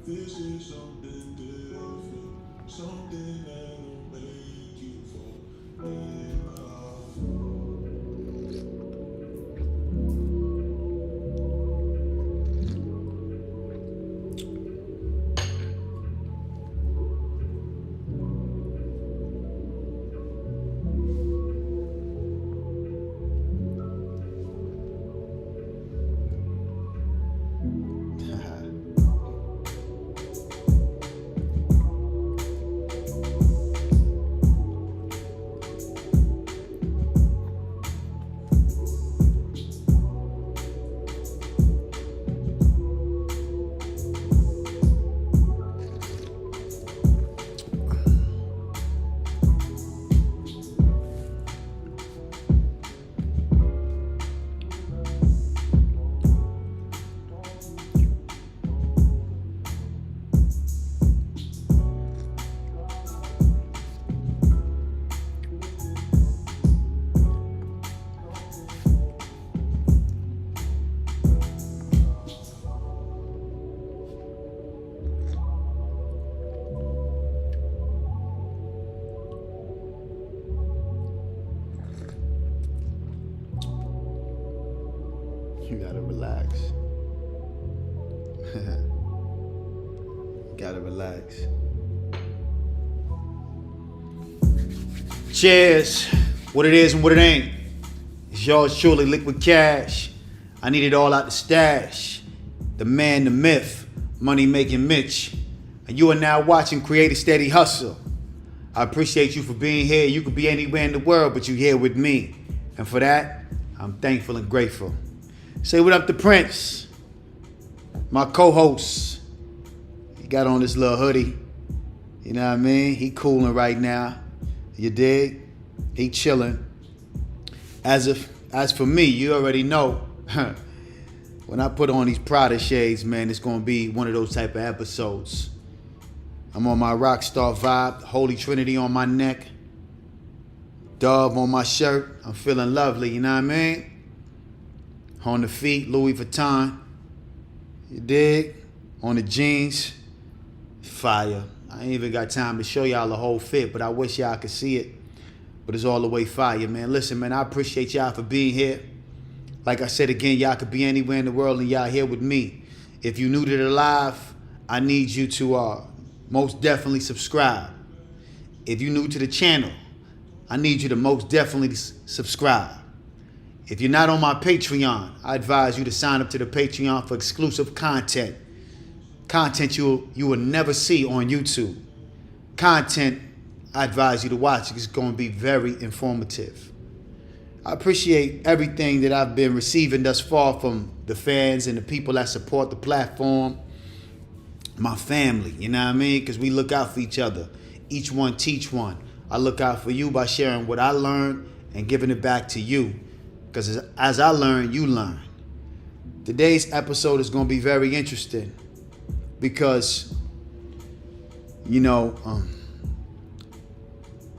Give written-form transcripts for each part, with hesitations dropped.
This is something different, something that'll make you fall in love. You gotta relax. Gotta relax. Cheers. What it is and what it ain't. It's yours truly, Liquid Cash. I need it all out the stash. The man, the myth, money making Mitch. And you are now watching Create a Steady Hustle. I appreciate you for being here. You could be anywhere in the world, but you're here with me. And for that, I'm thankful and grateful. Say what up to Prince, my co-host. He got on this little hoodie. You know what I mean? He cooling right now. You dig? He chilling. As for me, you already know. When I put on these Prada shades, man, it's gonna be one of those type of episodes. I'm on my rock star vibe, Holy Trinity on my neck, Dove on my shirt. I'm feeling lovely, you know what I mean? On the feet, Louis Vuitton. You dig? On the jeans, fire. I ain't even got time to show y'all the whole fit, but I wish y'all could see it. But it's all the way fire, man. Listen, man, I appreciate y'all for being here. Like I said again, y'all could be anywhere in the world and y'all here with me. If you're new to the live, I need you to most definitely subscribe. If you're new to the channel, I need you to most definitely subscribe. If you're not on my Patreon, I advise you to sign up to the Patreon for exclusive content. Content you will never see on YouTube. Content I advise you to watch. It's going to be very informative. I appreciate everything that I've been receiving thus far from the fans and the people that support the platform. My family, you know what I mean? Because we look out for each other. Each one teach one. I look out for you by sharing what I learned and giving it back to you. Because as I learn, you learn. Today's episode is going to be very interesting because, you know,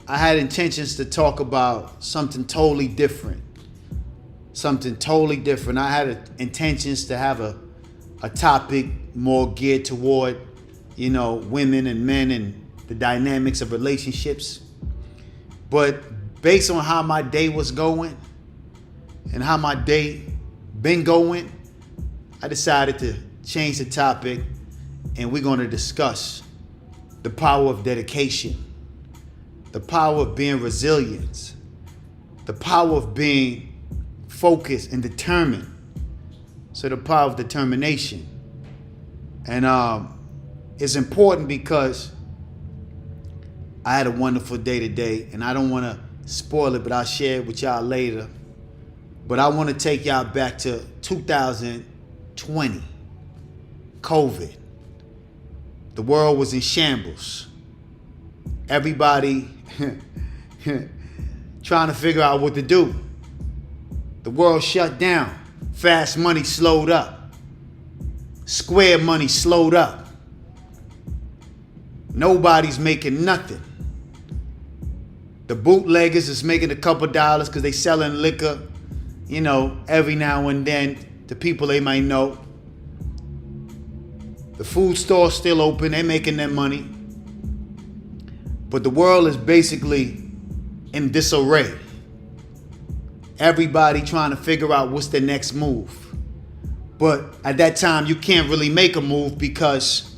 I had intentions to talk about something totally different. Something totally different. I had intentions to have a topic more geared toward, you know, women and men and the dynamics of relationships. But based on how my day was going, and how my day been going, I decided to change the topic and we're going to discuss the power of dedication, the power of being resilient, the power of being focused and determined. So the power of determination. And it's important because I had a wonderful day today and I don't want to spoil it, but I'll share it with y'all later. But I want to take y'all back to 2020, COVID. The world was in shambles. Everybody trying to figure out what to do. The world shut down. Fast money slowed up. Square money slowed up. Nobody's making nothing. The bootleggers is making a couple dollars because they selling liquor, every now and then to people they might know. The food store's still open, they're making their money. But the world is basically in disarray. Everybody trying to figure out what's the next move. But at that time, you can't really make a move because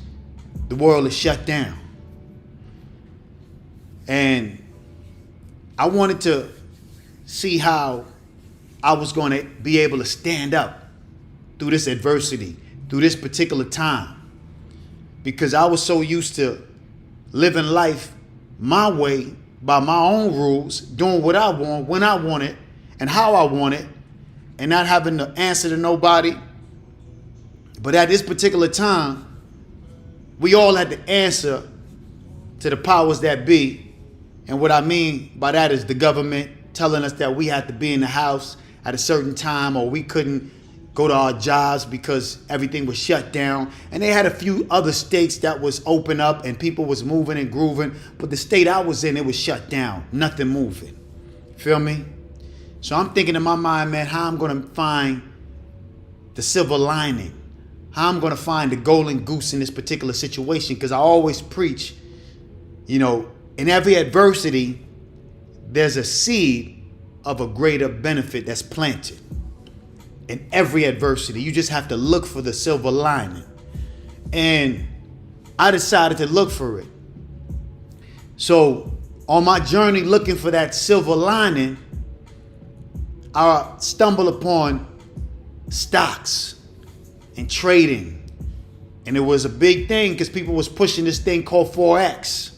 the world is shut down. And I wanted to see how I was going to be able to stand up through this adversity, through this particular time. Because I was so used to living life my way, by my own rules, doing what I want, when I want it, and how I want it, and not having to answer to nobody. But at this particular time, we all had to answer to the powers that be. And what I mean by that is the government telling us that we had to be in the house at a certain time, or we couldn't go to our jobs because everything was shut down. And they had a few other states that was open up and people was moving and grooving. But the state I was in, it was shut down. Nothing moving. Feel me? So I'm thinking in my mind, man, how I'm going to find the silver lining. How I'm going to find the golden goose in this particular situation. Because I always preach, in every adversity, there's a seed of a greater benefit that's planted. In every adversity, you just have to look for the silver lining. And I decided to look for it. So on my journey looking for that silver lining, I stumbled upon stocks and trading. And it was a big thing because people was pushing this thing called Forex.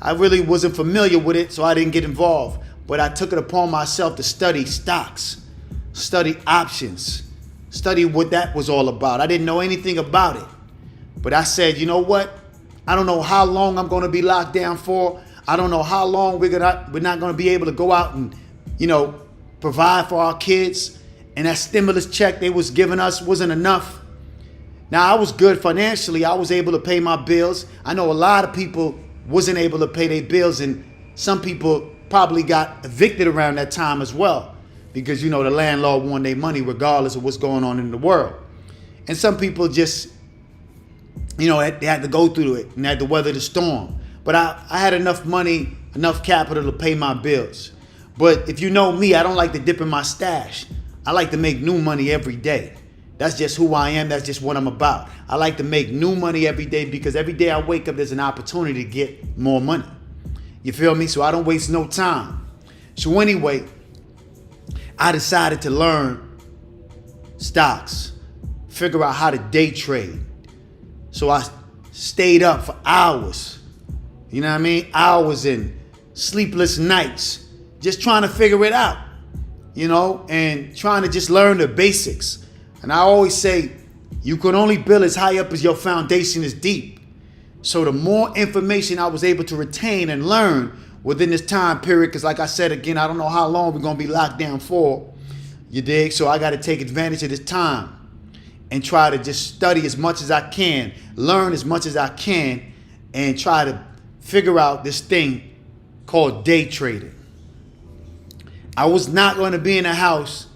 I really wasn't familiar with it, so I didn't get involved. But I took it upon myself to study stocks, study options, study what that was all about. I didn't know anything about it. But I said, you know what? I don't know how long I'm going to be locked down for. I don't know how long we're not going to be able to go out and, provide for our kids. And that stimulus check they was giving us wasn't enough. Now, I was good financially. I was able to pay my bills. I know a lot of people wasn't able to pay their bills, and some people probably got evicted around that time as well because, the landlord wanted their money regardless of what's going on in the world. And some people just, they had to go through it and had to weather the storm. But I had enough money, enough capital to pay my bills. But if you know me, I don't like to dip in my stash. I like to make new money every day. That's just who I am. That's just what I'm about. I like to make new money every day because every day I wake up, there's an opportunity to get more money. You feel me? So I don't waste no time. So anyway, I decided to learn stocks, figure out how to day trade. So I stayed up for hours. You know what I mean? Hours and sleepless nights, just trying to figure it out, and trying to just learn the basics. And I always say, you can only build as high up as your foundation is deep. So the more information I was able to retain and learn within this time period, because like I said again, I don't know how long we're going to be locked down for, you dig? So I got to take advantage of this time and try to just study as much as I can, learn as much as I can, and try to figure out this thing called day trading. I was not going to be in a house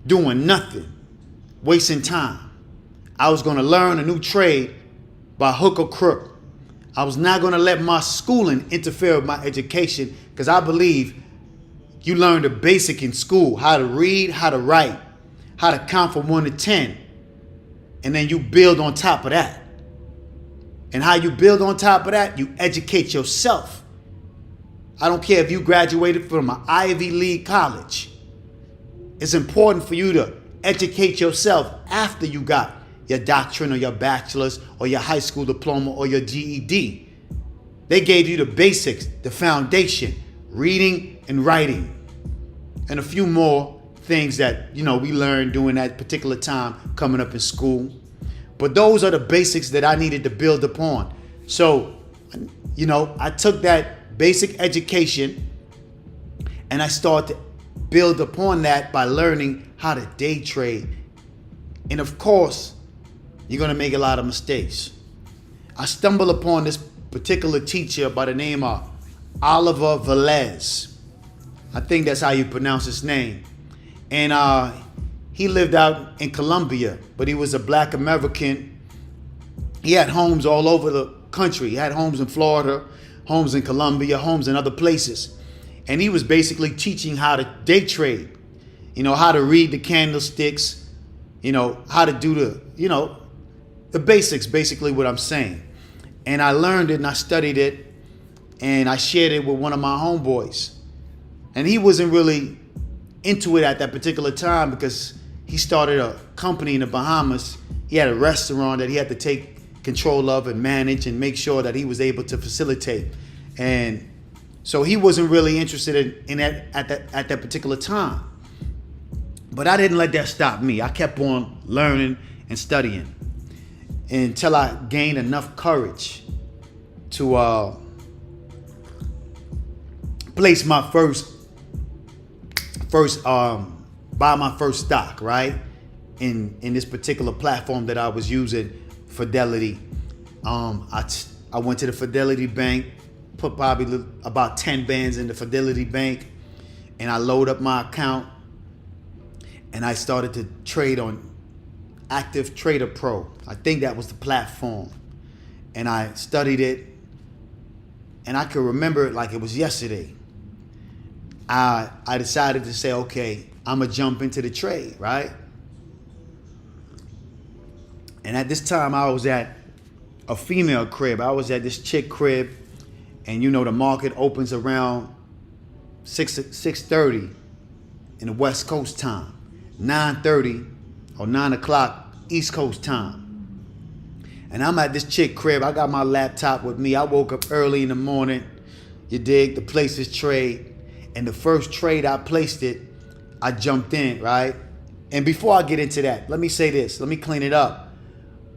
doing nothing, wasting time. I was going to learn a new trade by hook or crook. I was not going to let my schooling interfere with my education because I believe you learn the basic in school, how to read, how to write, how to count from 1 to 10. And then you build on top of that. And how you build on top of that, you educate yourself. I don't care if you graduated from an Ivy League college. It's important for you to educate yourself after you got your doctorate or your bachelor's or your high school diploma or your GED. They gave you the basics, the foundation, reading and writing, and a few more things that, we learned during that particular time coming up in school. But those are the basics that I needed to build upon. So, I took that basic education and I started to build upon that by learning how to day trade. And of course, you're going to make a lot of mistakes. I stumbled upon this particular teacher by the name of Oliver Velez. I think that's how you pronounce his name. And he lived out in Colombia, but he was a black American. He had homes all over the country. He had homes in Florida, homes in Colombia, homes in other places. And he was basically teaching how to day trade, how to read the candlesticks, how to do the basics, basically what I'm saying. And I learned it and I studied it and I shared it with one of my homeboys. And he wasn't really into it at that particular time because he started a company in the Bahamas. He had a restaurant that he had to take control of and manage and make sure that he was able to facilitate. And so he wasn't really interested in that at that particular time. But I didn't let that stop me. I kept on learning and studying until I gained enough courage to place my buy my first stock, right? In this particular platform that I was using, Fidelity. I went to the Fidelity Bank, put probably about 10 bands in the Fidelity Bank, and I load up my account and I started to trade on Active Trader Pro. I think that was the platform. And I studied it and I could remember it like it was yesterday. I decided to say, okay, I'm gonna jump into the trade, right? And at this time I was at a female crib. I was at this chick crib, and the market opens around 6:30 in the West Coast time, 9:30 or 9 o'clock East Coast time. And I'm at this chick crib. I got my laptop with me. I woke up early in the morning, you dig, to place this trade. And the first trade I placed it, I jumped in, right? And before I get into that, let me say this. Let me clean it up.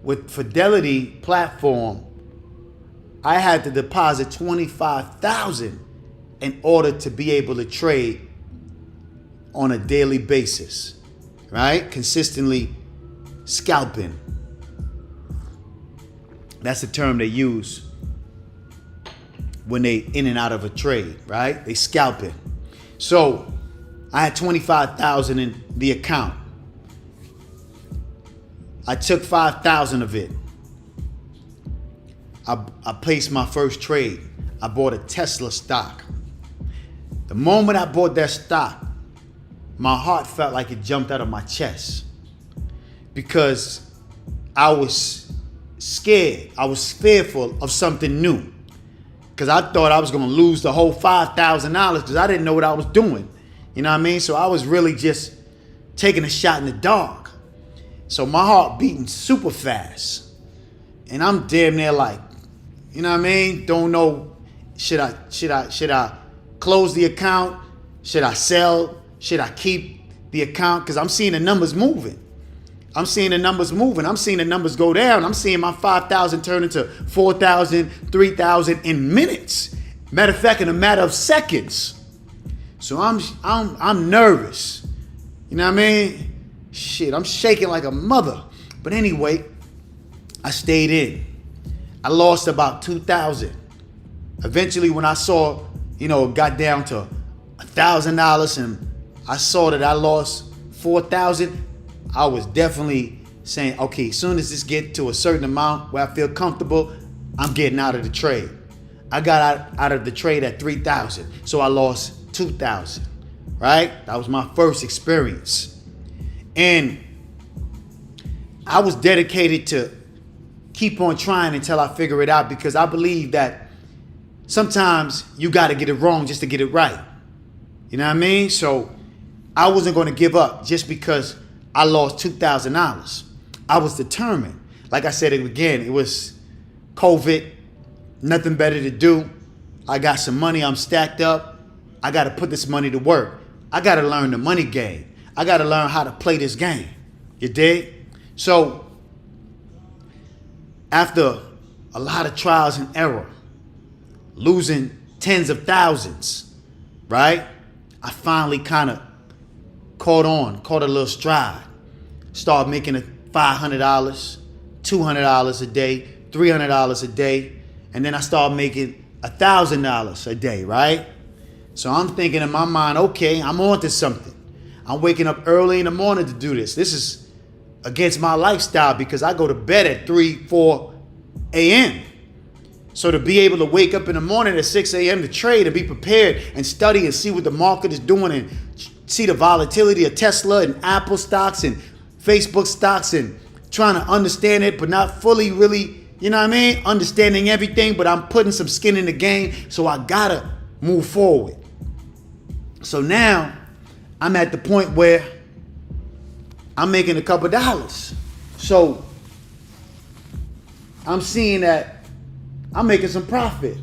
With Fidelity platform, I had to deposit $25,000 in order to be able to trade on a daily basis, right? Consistently scalping. That's the term they use when they in and out of a trade, right? They scalping. So I had $25,000 in the account. I took $5,000 of it. I placed my first trade. I bought a Tesla stock. The moment I bought that stock, my heart felt like it jumped out of my chest because I was scared. I was fearful of something new because I thought I was going to lose the whole $5,000 because I didn't know what I was doing. You know what I mean? So I was really just taking a shot in the dark. So my heart beating super fast. And I'm damn near like, you know what I mean? Don't know, should I close the account? Should I sell? Should I keep the account? Because I'm seeing the numbers moving. I'm seeing the numbers go down. I'm seeing my 5,000 turn into 4,000, 3,000 in minutes. Matter of fact, in a matter of seconds. So I'm nervous. You know what I mean? Shit, I'm shaking like a mother. But anyway, I stayed in. I lost about 2,000. Eventually, when I saw, it got down to $1,000 and I saw that I lost 4,000, I was definitely saying, okay, as soon as this get to a certain amount where I feel comfortable, I'm getting out of the trade. I got out of the trade at 3,000, so I lost 2,000, right? That was my first experience. And I was dedicated to keep on trying until I figure it out because I believe that sometimes you got to get it wrong just to get it right. You know what I mean? So I wasn't going to give up just because I lost $2,000. I was determined. Like I said again, it was COVID, nothing better to do. I got some money, I'm stacked up. I got to put this money to work. I got to learn the money game. I got to learn how to play this game. You dig? So after a lot of trials and error, losing tens of thousands, right? I finally kind of caught a little stride. Started making $500, $200 a day, $300 a day, and then I started making $1,000 a day, right? So I'm thinking in my mind, okay, I'm on to something. I'm waking up early in the morning to do this. This is against my lifestyle because I go to bed at 3, 4 a.m. So to be able to wake up in the morning at 6 a.m. to trade and be prepared and study and see what the market is doing and see the volatility of Tesla and Apple stocks and Facebook stocks and trying to understand it, but not fully really, you know what I mean? Understanding everything, but I'm putting some skin in the game, so I gotta move forward. So now I'm at the point where I'm making a couple dollars. So I'm seeing that I'm making some profit.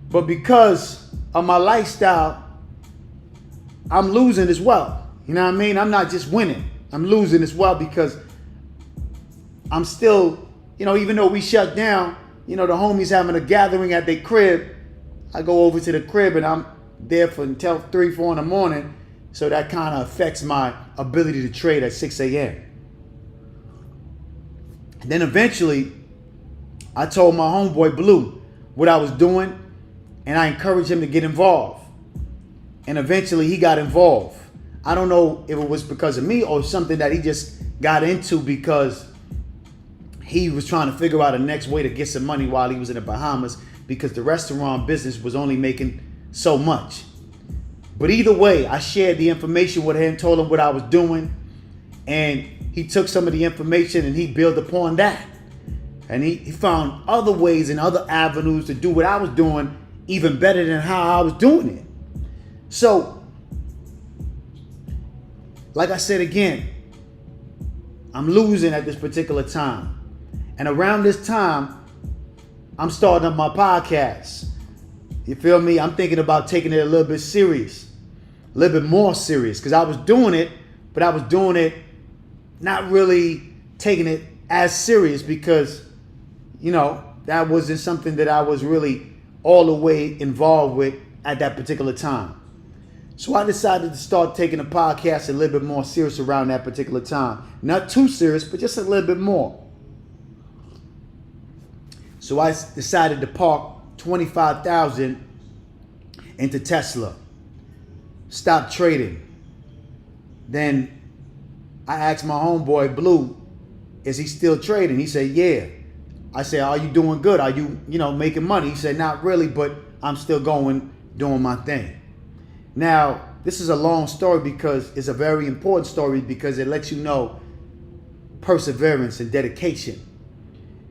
But because of my lifestyle, I'm losing as well. You know what I mean? I'm not just winning. I'm losing as well because I'm still, even though we shut down, the homies having a gathering at their crib. I go over to the crib and I'm there for until 3, 4 in the morning. So that kind of affects my ability to trade at 6 a.m. Then eventually, I told my homeboy Blue what I was doing, and I encouraged him to get involved. And eventually, he got involved. I don't know if it was because of me or something that he just got into because he was trying to figure out a next way to get some money while he was in the Bahamas because the restaurant business was only making so much. But either way, I shared the information with him, told him what I was doing, and he took some of the information and he built upon that. And he found other ways and other avenues to do what I was doing even better than how I was doing it. So, like I said again, I'm losing at this particular time. And around this time, I'm starting up my podcast. You feel me? I'm thinking about taking it a little bit serious. A little bit more serious. Because I was doing it, but I was doing it not really taking it as serious because, that wasn't something that I was really all the way involved with at that particular time. So I decided to start taking the podcast a little bit more serious around that particular time. Not too serious, but just a little bit more. So I decided to park $25,000 into Tesla. Stop trading. Then I asked my homeboy Blue, is he still trading? He said, yeah. I said, are you doing good? Are you, making money? He said, not really, but I'm still doing my thing. Now, this is a long story because it's a very important story because it lets you know perseverance and dedication.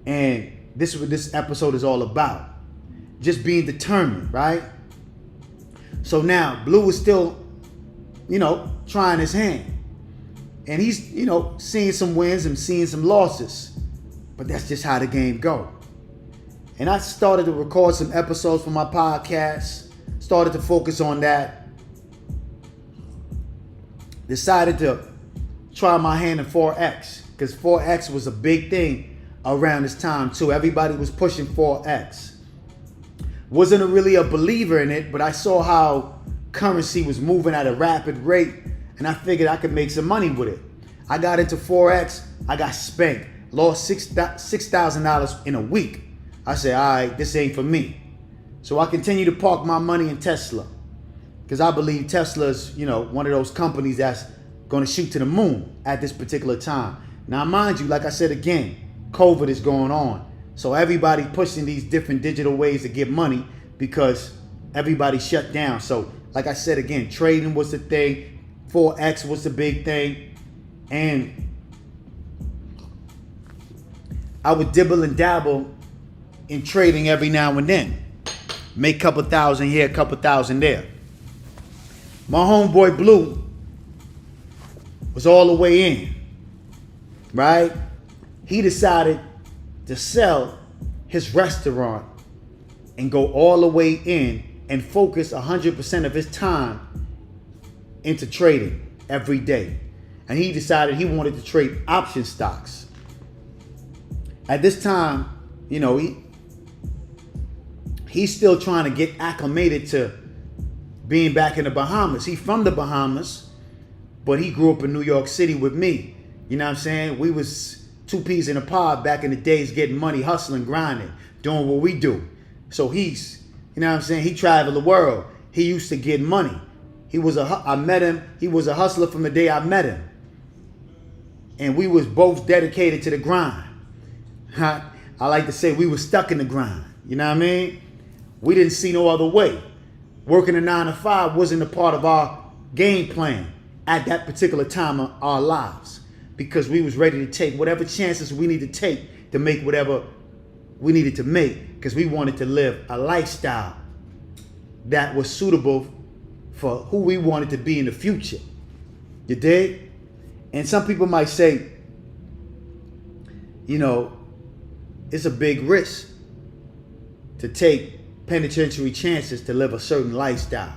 And this is what this episode is all about. Just being determined, right? So now, Blue is still, trying his hand. And he's, seeing some wins and seeing some losses. But that's just how the game go. And I started to record some episodes for my podcast. Started to focus on that. Decided to try my hand in Forex. Because Forex was a big thing around this time too. Everybody was pushing Forex. Wasn't really a believer in it, but I saw how currency was moving at a rapid rate. And I figured I could make some money with it. I got into Forex. I got spanked. Lost $6,000 in a week. I said, all right, this ain't for me. So I continue to park my money in Tesla. Because I believe Tesla's, one of those companies that's going to shoot to the moon at this particular time. Now, mind you, like I said again, COVID is going on. So everybody pushing these different digital ways to get money because everybody shut down. So like I said again, trading was the thing. Forex was the big thing. And I would dibble and dabble in trading every now and then. Make a couple thousand here, a couple thousand there. My homeboy Blue was all the way in, right? He decided to sell his restaurant and go all the way in and focus 100% of his time into trading every day. And he decided he wanted to trade option stocks. At this time, he's still trying to get acclimated to being back in the Bahamas. He's from the Bahamas, but he grew up in New York City with me. You know what I'm saying? We was two peas in a pod back in the days, getting money, hustling, grinding, doing what we do. So he's, you know what I'm saying? He traveled the world. He used to get money. I met him. He was a hustler from the day I met him. And we was both dedicated to the grind. I like to say we were stuck in the grind. You know what I mean? We didn't see no other way. Working a 9 to 5 wasn't a part of our game plan at that particular time of our lives, because we was ready to take whatever chances we need to take to make whatever we needed to make, because we wanted to live a lifestyle that was suitable for who we wanted to be in the future. You dig? And some people might say, you know, it's a big risk to take penitentiary chances to live a certain lifestyle.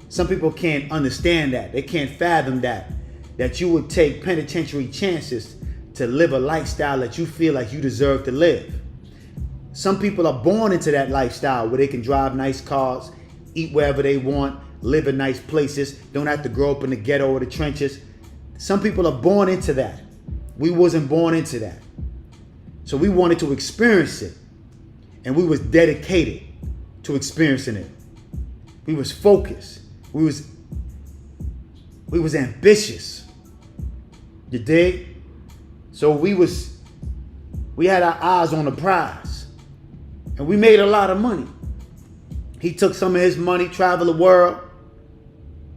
Some people can't understand that. They can't fathom that you would take penitentiary chances to live a lifestyle that you feel like you deserve to live. Some people are born into that lifestyle where they can drive nice cars, eat wherever they want, live in nice places, don't have to grow up in the ghetto or the trenches. Some people are born into that. We wasn't born into that. So we wanted to experience it. And we was dedicated to experiencing it. We was focused. We was ambitious. You dig? So we had our eyes on the prize. And we made a lot of money. He took some of his money, traveled the world,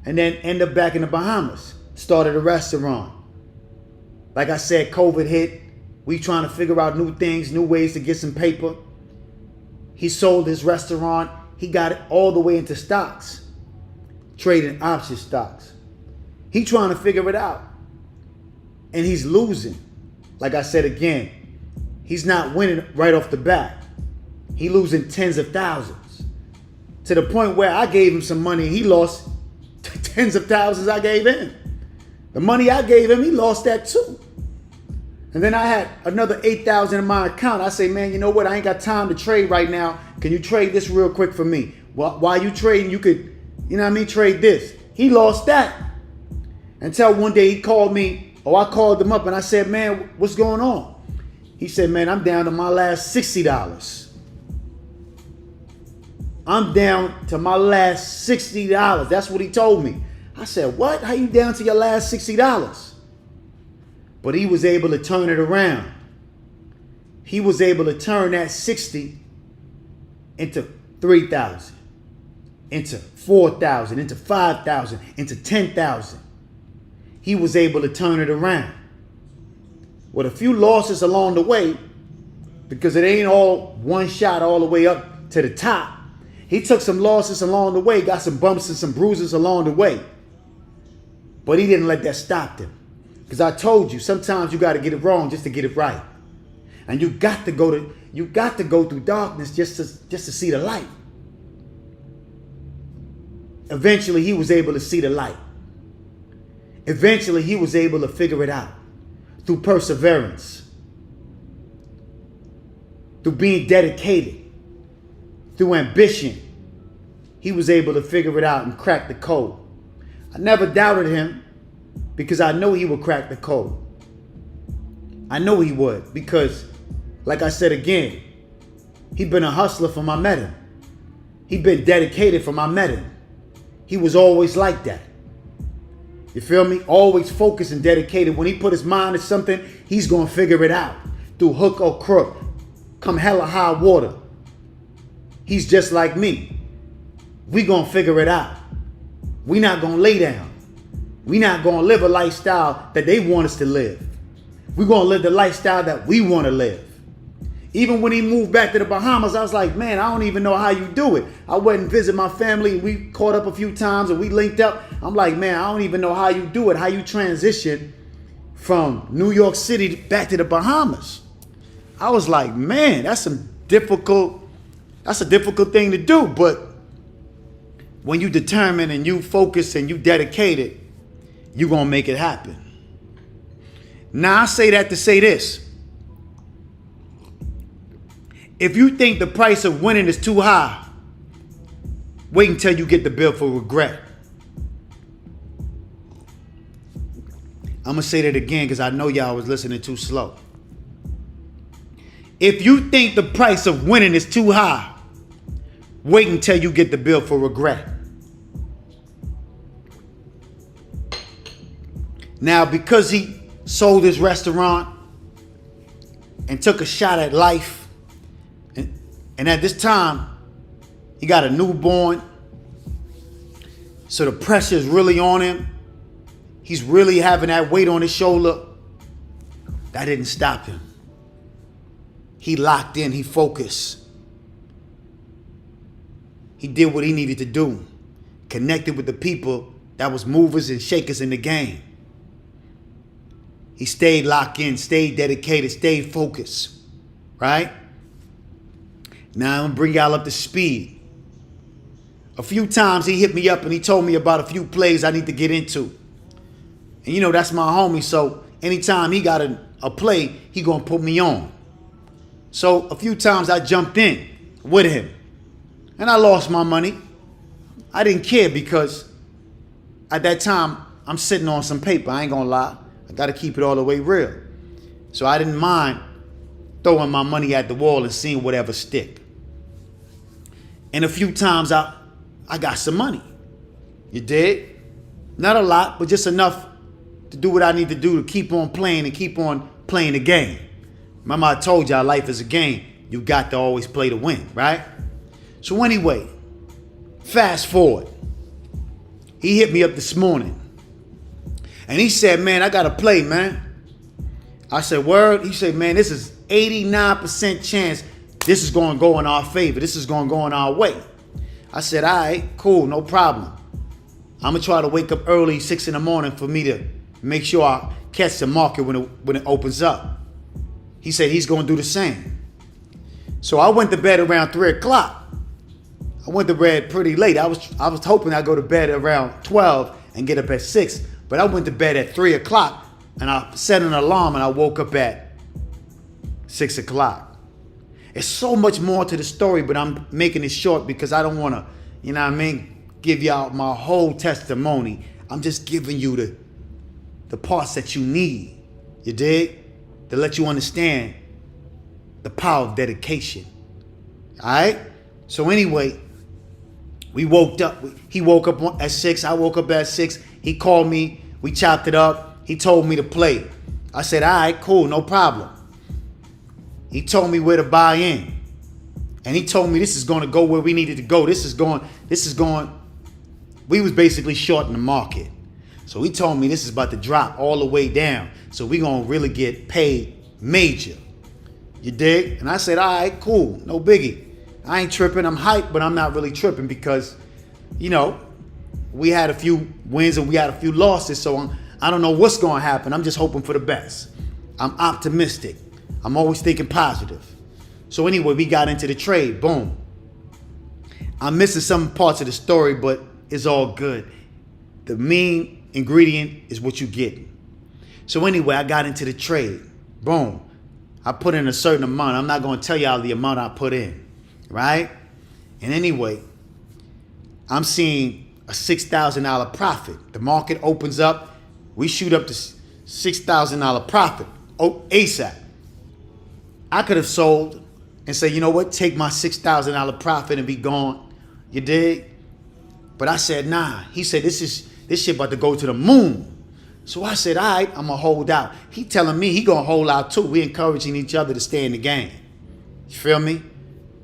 and then ended up back in the Bahamas. Started a restaurant. Like I said, COVID hit. We trying to figure out new things, new ways to get some paper. He sold his restaurant. He got it all the way into stocks, trading option stocks. He trying to figure it out. And he's losing. Like I said again, he's not winning right off the bat. He losing tens of thousands. To the point where I gave him some money and he lost tens of thousands I gave him. The money I gave him, he lost that too. And then I had another 8,000 in my account. I say, man, you know what? I ain't got time to trade right now. Can you trade this real quick for me? While you trading, you could, you know what I mean, trade this. He lost that. Until one day he called me, or I called him up and I said, man, what's going on? He said, man, I'm down to my last $60. I'm down to my last $60. That's what he told me. I said, what? How you down to your last $60? But he was able to turn it around. He was able to turn that 60 into 3,000, into 4,000, into 5,000, into 10,000. He was able to turn it around. With a few losses along the way, because it ain't all one shot all the way up to the top. He took some losses along the way, got some bumps and some bruises along the way. But he didn't let that stop him. Because I told you, sometimes you got to get it wrong just to get it right. And you got to go through darkness just to see the light. Eventually, he was able to see the light. Eventually, he was able to figure it out through perseverance, through being dedicated, through ambition. He was able to figure it out and crack the code. I never doubted him, because I know he would crack the code. I know he would, because, like I said again, he been a hustler from I met him. He been dedicated from I met him. He was always like that. You feel me? Always focused and dedicated. When he put his mind to something, he's going to figure it out. Through hook or crook. Come hella high water. He's just like me. We going to figure it out. We not going to lay down. We not going to live a lifestyle that they want us to live. We're going to live the lifestyle that we want to live. Even when he moved back to the Bahamas, I was like, man, I don't even know how you do it. I went and visited my family and we caught up a few times and we linked up. I'm like, man, I don't even know how you do it, how you transition from New York City back to the Bahamas. I was like, man, that's a difficult thing to do. But when you determine and you focus and you dedicated, you're going to make it happen. Now, I say that to say this. If you think the price of winning is too high, wait until you get the bill for regret. I'm going to say that again because I know y'all was listening too slow. If you think the price of winning is too high, wait until you get the bill for regret. Now, because he sold his restaurant and took a shot at life, and at this time, he got a newborn, so the pressure is really on him. He's really having that weight on his shoulder. That didn't stop him. He locked in, he focused. He did what he needed to do. Connected with the people that was movers and shakers in the game. He stayed locked in, stayed dedicated, stayed focused. Right? Now I'm going to bring y'all up to speed. A few times he hit me up and he told me about a few plays I need to get into. And you know, that's my homie, so anytime he got a play, he going to put me on. So a few times I jumped in with him. And I lost my money. I didn't care because at that time, I'm sitting on some paper. I ain't going to lie. I got to keep it all the way real. So I didn't mind throwing my money at the wall and seeing whatever stick. And a few times I got some money. You dig? Not a lot, but just enough to do what I need to do to keep on playing and keep on playing the game. Remember I told y'all life is a game. You got to always play to win, right? So anyway, fast forward. He hit me up this morning. And he said, man, I got to play, man. I said, word? He said, man, this is 89% chance this is going to go in our favor. This is going to go in our way. I said, all right, cool, no problem. I'm going to try to wake up early, 6 in the morning for me to make sure I catch the market when it opens up. He said he's going to do the same. So I went to bed around 3 o'clock. I went to bed pretty late. I was hoping I'd go to bed around 12 and get up at 6. But I went to bed at 3 o'clock and I set an alarm and I woke up at 6 o'clock. It's so much more to the story, but I'm making it short because I don't want to, you know what I mean, give y'all my whole testimony. I'm just giving you the parts that you need, you dig? To let you understand the power of dedication. All right? So anyway, we woke up. He woke up at 6. I woke up at 6. He called me. We chopped it up. He told me to play. I said, all right, cool, no problem. He told me where to buy in. And he told me this is going to go where we needed to go. This is going. We was basically shorting the market. So he told me this is about to drop all the way down. So we going to really get paid major. You dig? And I said, all right, cool, no biggie. I ain't tripping. I'm hyped, but I'm not really tripping because, you know, we had a few wins and we had a few losses. So I don't know what's going to happen. I'm just hoping for the best. I'm optimistic. I'm always thinking positive. So anyway, we got into the trade. Boom. I'm missing some parts of the story, but it's all good. The main ingredient is what you get. So anyway, I got into the trade. Boom. I put in a certain amount. I'm not going to tell y'all the amount I put in. Right? And anyway, I'm seeing a $6,000 profit. The market opens up. We shoot up to $6,000 profit. Oh, ASAP. I could have sold and say, you know what? Take my $6,000 profit and be gone. You dig? But I said, nah. He said, this shit about to go to the moon. So I said, all right, I'm going to hold out. He telling me he going to hold out too. We encouraging each other to stay in the game. You feel me?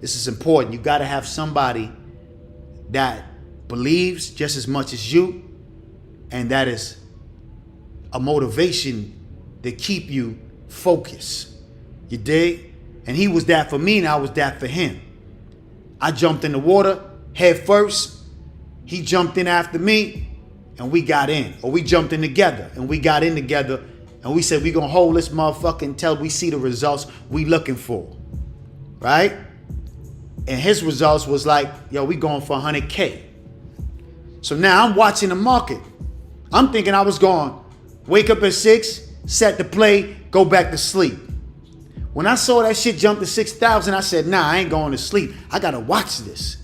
This is important. You got to have somebody that believes just as much as you. And that is a motivation to keep you focused. You dig? And he was that for me and I was that for him. I jumped in the water head first. He jumped in after me. And we got in, or we jumped in together, and we got in together, and we said we gonna hold this motherfucker until we see the results we looking for, right? And his results was like, yo, we going for 100K. So now I'm watching the market. I'm thinking I was going wake up at 6, set the play, go back to sleep. When I saw that shit jump to 6,000, I said, nah, I ain't going to sleep. I gotta watch this.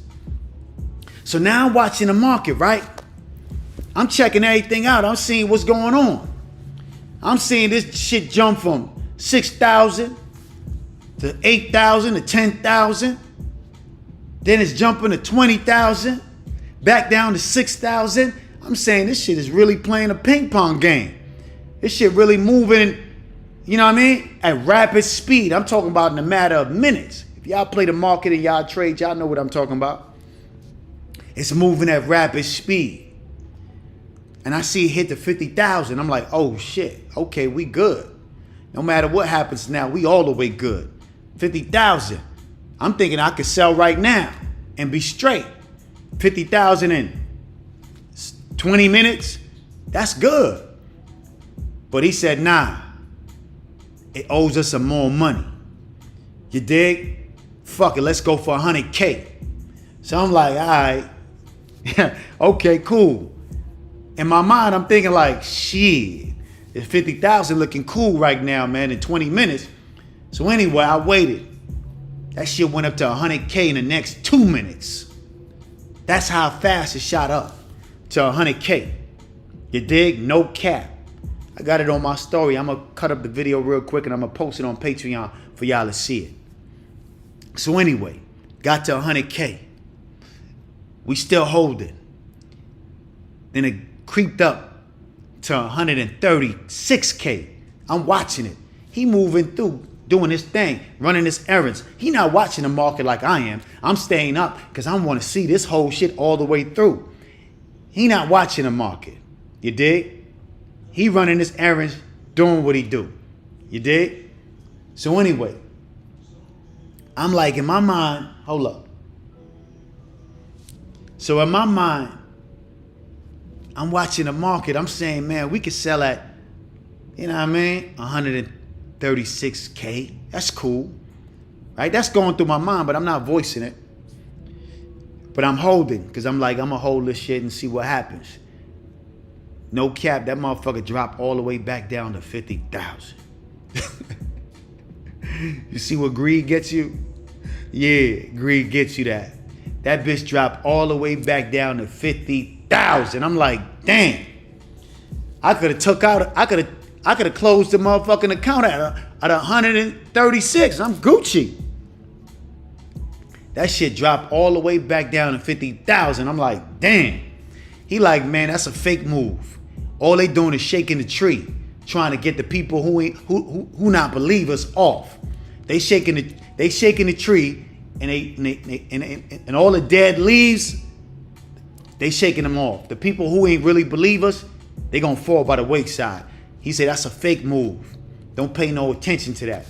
So now I'm watching the market, right? I'm checking everything out. I'm seeing what's going on. I'm seeing this shit jump from 6,000 to 8,000 to 10,000. Then it's jumping to 20,000, back down to 6,000. I'm saying this shit is really playing a ping pong game. This shit really moving, you know what I mean, at rapid speed. I'm talking about in a matter of minutes. If y'all play the market and y'all trade, y'all know what I'm talking about. It's moving at rapid speed. And I see it hit to 50,000. I'm like, oh shit, okay, we good. No matter what happens now, we all the way good. 50,000. I'm thinking I could sell right now and be straight. 50,000 in 20 minutes, that's good. But he said, nah, it owes us some more money. You dig? Fuck it, let's go for 100K. So I'm like, all right, okay, cool. In my mind, I'm thinking like, shit, it's 50,000 looking cool right now, man, in 20 minutes. So anyway, I waited. That shit went up to 100K in the next 2 minutes. That's how fast it shot up to 100K. You dig? No cap. I got it on my story. I'm going to cut up the video real quick and I'm going to post it on Patreon for y'all to see it. So anyway, got to 100K. We still holding. Then it creeped up to 136K. I'm watching it. He moving through, doing his thing, running his errands. He not watching the market like I am. I'm staying up because I want to see this whole shit all the way through. He not watching the market. You dig? He running his errands, doing what he do. You dig? So anyway, I'm like, in my mind, hold up. So in my mind, I'm watching the market. I'm saying, man, we could sell at, you know what I mean, 136K. That's cool. Right? That's going through my mind, but I'm not voicing it. But I'm holding, because I'm like, I'm going to hold this shit and see what happens. No cap, that motherfucker dropped all the way back down to 50,000. You see what greed gets you? Yeah, greed gets you that. That bitch dropped all the way back down to 50,000. I'm like, damn. I could have closed the motherfucking account at 136. I'm Gucci. That shit dropped all the way back down to 50,000. I'm like, damn. He like, man, that's a fake move. All they doing is shaking the tree, trying to get the people who not believers off. They shaking the tree, and all the dead leaves, they shaking them off. The people who ain't really believers, they gonna fall by the wayside. He said that's a fake move. Don't pay no attention to that.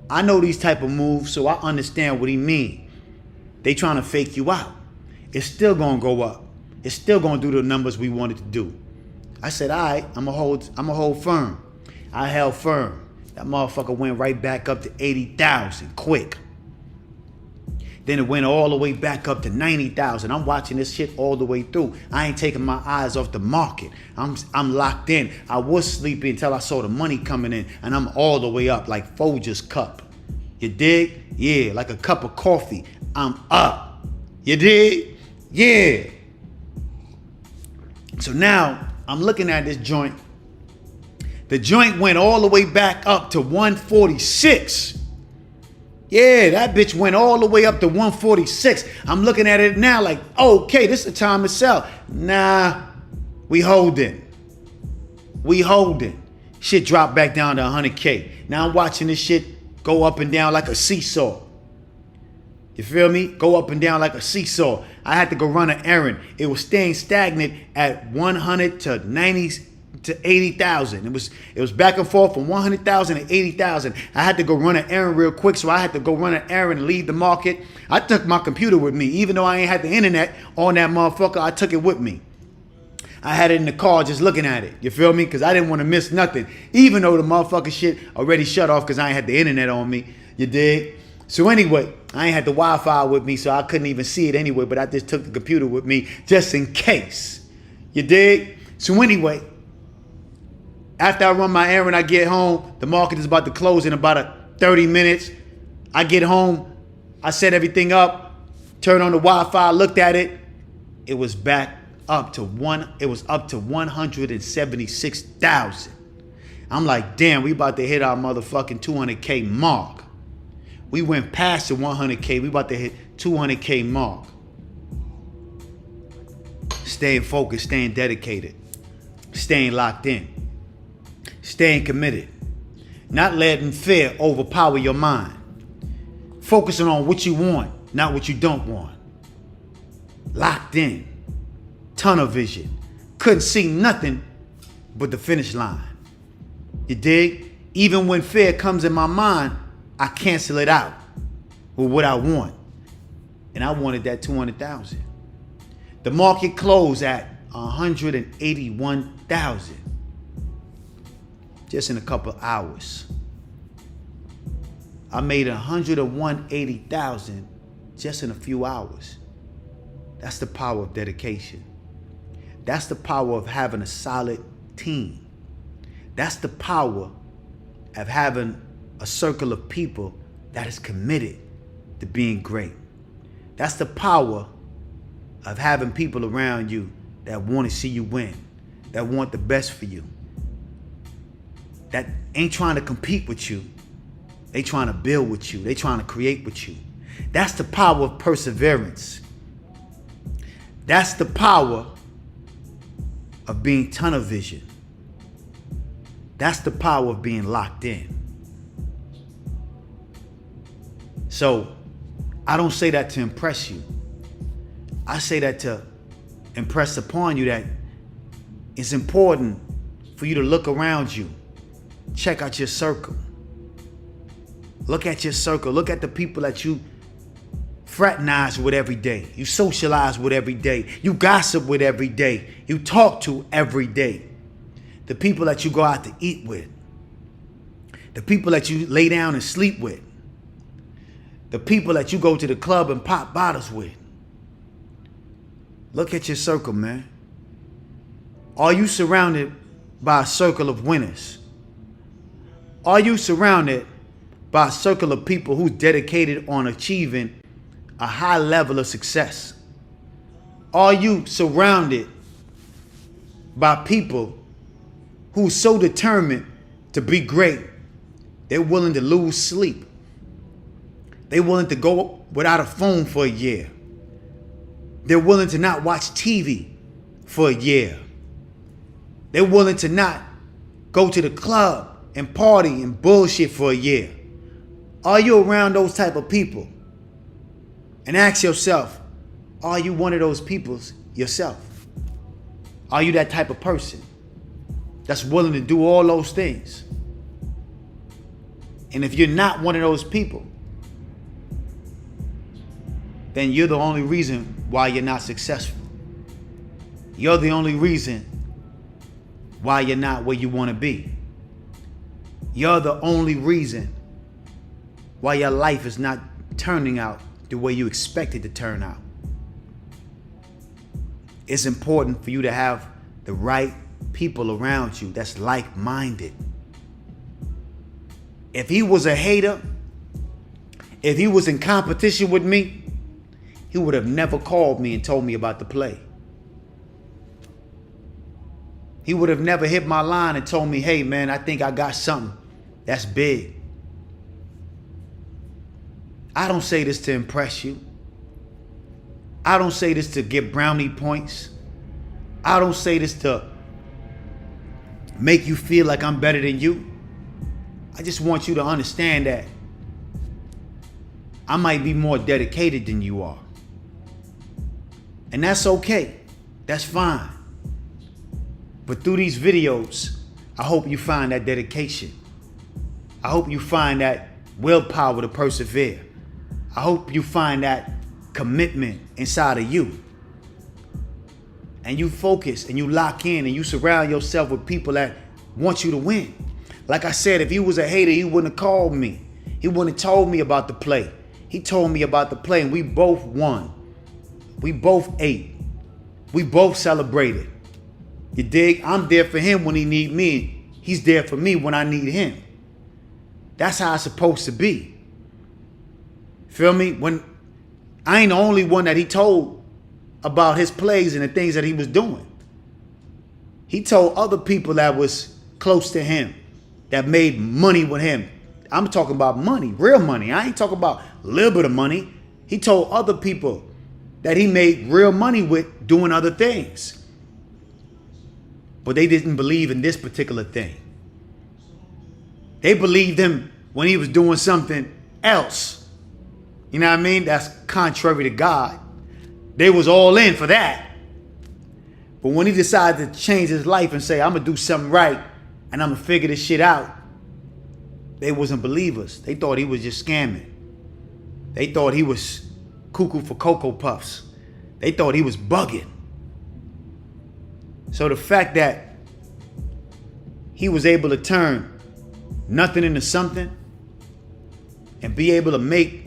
I know these type of moves, so I understand what he mean. They trying to fake you out. It's still gonna go up. It's still gonna do the numbers we wanted to do. I said, all right, I'ma hold firm. I held firm. That motherfucker went right back up to 80,000 quick. Then it went all the way back up to 90,000. I'm watching this shit all the way through. I ain't taking my eyes off the market. I'm locked in. I was sleepy until I saw the money coming in, and I'm all the way up like Folger's cup. You dig? Yeah, like a cup of coffee. I'm up. You dig? Yeah. So now I'm looking at this joint. The joint went all the way back up to 146. Yeah, that bitch went all the way up to 146. I'm looking at it now like, okay, this is the time to sell. Nah, we holding. We holding. Shit dropped back down to 100K. Now I'm watching this shit go up and down like a seesaw. You feel me? Go up and down like a seesaw. I had to go run an errand. It was staying stagnant at 100 to 90 to 80,000. It was back and forth from 100,000 to 80,000. I had to go run an errand real quick, so I had to go run an errand and leave the market. I took my computer with me, even though I ain't had the internet on that motherfucker. I took it with me. I had it in the car just looking at it. You feel me? Because I didn't want to miss nothing, even though the motherfucking shit already shut off because I ain't had the internet on me. You dig? So anyway, I ain't had the Wi-Fi with me, so I couldn't even see it anyway, but I just took the computer with me just in case. You dig? So anyway, after I run my errand, I get home. The market is about to close in about 30 minutes. I get home. I set everything up. Turned on the Wi-Fi. Looked at it. It was back up to 176,000. I'm like, damn, we about to hit our motherfucking 200K mark. We went past the 100K. We about to hit 200K mark. Staying focused, staying dedicated, staying locked in, staying committed, not letting fear overpower your mind. Focusing on what you want, not what you don't want. Locked in, tunnel vision. Couldn't see nothing but the finish line. You dig? Even when fear comes in my mind, I cancel it out with what I want. And I wanted that 200,000. The market closed at 181,000 just in a couple of hours. I made 180,000 just in a few hours. That's the power of dedication. That's the power of having a solid team. That's the power of having a circle of people that is committed to being great. That's the power of having people around you that want to see you win, that want the best for you, that ain't trying to compete with you. They trying to build with you. They trying to create with you. That's the power of perseverance. That's the power of being tunnel vision. That's the power of being locked in. So I don't say that to impress you. I say that to impress upon you that it's important for you to look around you. Check out your circle. Look at your circle. Look at the people that you fraternize with every day. You socialize with every day. You gossip with every day. You talk to every day. The people that you go out to eat with. The people that you lay down and sleep with. The people that you go to the club and pop bottles with. Look at your circle, man. Are you surrounded by a circle of winners? Are you surrounded by a circle of people who's dedicated on achieving a high level of success? Are you surrounded by people who's so determined to be great, they're willing to lose sleep? They're willing to go without a phone for a year. They're willing to not watch TV for a year. They're willing to not go to the club and party and bullshit for a year. Are you around those type of people? And ask yourself, are you one of those people yourself? Are you that type of person that's willing to do all those things? And if you're not one of those people, then you're the only reason why you're not successful. You're the only reason why you're not where you want to be. You're the only reason why your life is not turning out the way you expect it to turn out. It's important for you to have the right people around you that's like-minded. If he was a hater, if he was in competition with me, he would have never called me and told me about the play. He would have never hit my line and told me, hey man, I think I got something that's big. I don't say this to impress you. I don't say this to get brownie points. I don't say this to make you feel like I'm better than you. I just want you to understand that I might be more dedicated than you are. And that's okay. That's fine. But through these videos, I hope you find that dedication. I hope you find that willpower to persevere. I hope you find that commitment inside of you. And you focus and you lock in and you surround yourself with people that want you to win. Like I said, if he was a hater, he wouldn't have called me. He wouldn't have told me about the play. He told me about the play and we both won. We both ate. We both celebrated. You dig? I'm there for him when he need me. He's there for me when I need him. That's how it's supposed to be. Feel me? When I ain't the only one that he told about his plays and the things that he was doing. He told other people that was close to him, that made money with him. I'm talking about money, real money. I ain't talking about a little bit of money. He told other people that he made real money with doing other things. But they didn't believe in this particular thing. They believed him when he was doing something else. You know what I mean? That's contrary to God. They was all in for that. But when he decided to change his life and say, I'm going to do something right and I'm going to figure this shit out, they wasn't believers. They thought he was just scamming. They thought he was cuckoo for Cocoa Puffs. They thought he was bugging. So the fact that he was able to turn nothing into something and be able to make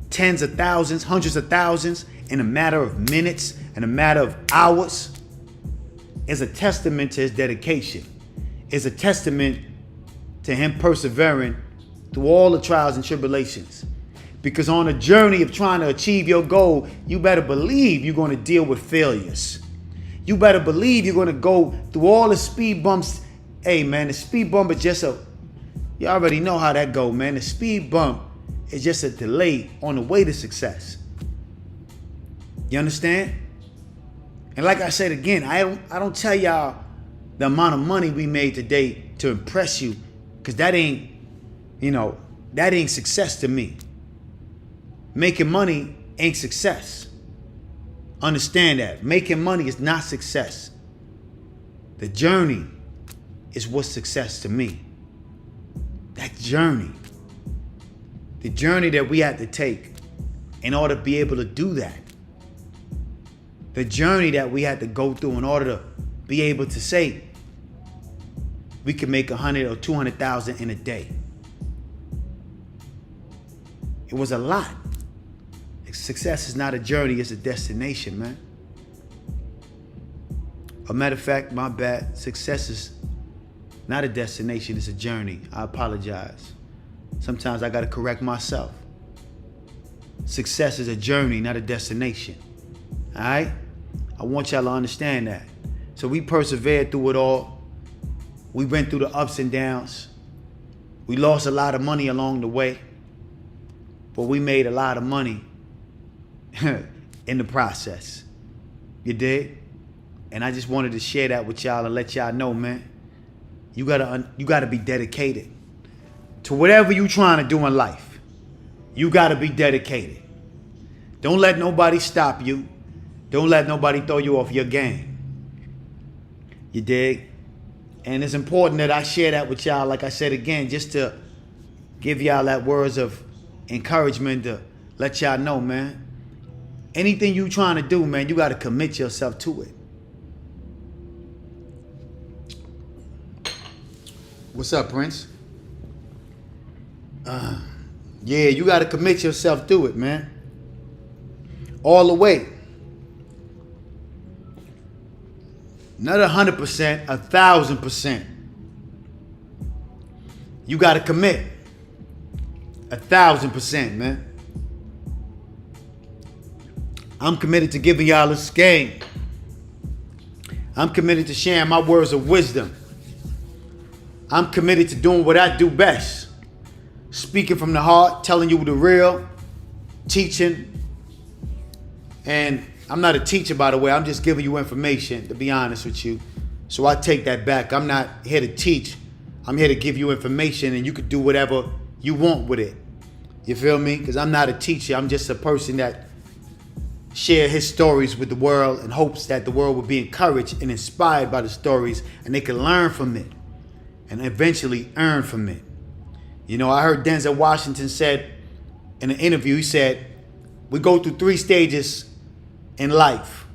tens of thousands, hundreds of thousands in a matter of minutes and a matter of hours is a testament to his dedication. Is a testament to him persevering through all the trials and tribulations. Because on a journey of trying to achieve your goal, you better believe you're going to deal with failures. You better believe you're going to go through all the speed bumps. Hey, man, the speed bump is just you already know how that go, man. The speed bump is just a delay on the way to success. You understand? And like I said again, I don't tell y'all the amount of money we made today to impress you, because that ain't success to me. Making money ain't success. Understand that. Making money is not success. The journey is what's success to me. That journey. The journey that we had to take in order to be able to do that. The journey that we had to go through in order to be able to say we can make 100 or 200,000 in a day. It was a lot. Success is not a journey, it's a destination, man. A matter of fact, my bad. Success is not a destination, it's a journey. I apologize. Sometimes I got to correct myself. Success is a journey, not a destination. All right? I want y'all to understand that. So we persevered through it all. We went through the ups and downs. We lost a lot of money along the way. But we made a lot of money in the process. You dig? And I just wanted to share that with y'all and let y'all know, man. You gotta be dedicated to whatever you trying to do in life. You gotta be dedicated. Don't let nobody stop you. Don't let nobody throw you off your game. You dig? And it's important that I share that with y'all, like I said again, just to give y'all that words of encouragement to let y'all know, man. Anything you trying to do, man, you got to commit yourself to it. What's up, Prince? Yeah, you got to commit yourself to it, man. All the way. Not 100%, 1,000%. You got to commit 1,000%, man. I'm committed to giving y'all this game. I'm committed to sharing my words of wisdom. I'm committed to doing what I do best. Speaking from the heart, telling you the real, teaching. And I'm not a teacher, by the way. I'm just giving you information, to be honest with you. So I take that back. I'm not here to teach. I'm here to give you information, and you can do whatever you want with it. You feel me? Because I'm not a teacher. I'm just a person that share his stories with the world in hopes that the world will be encouraged and inspired by the stories, and they can learn from it and eventually earn from it. You know, I heard Denzel Washington said in an interview, he said, we go through 3 stages in life.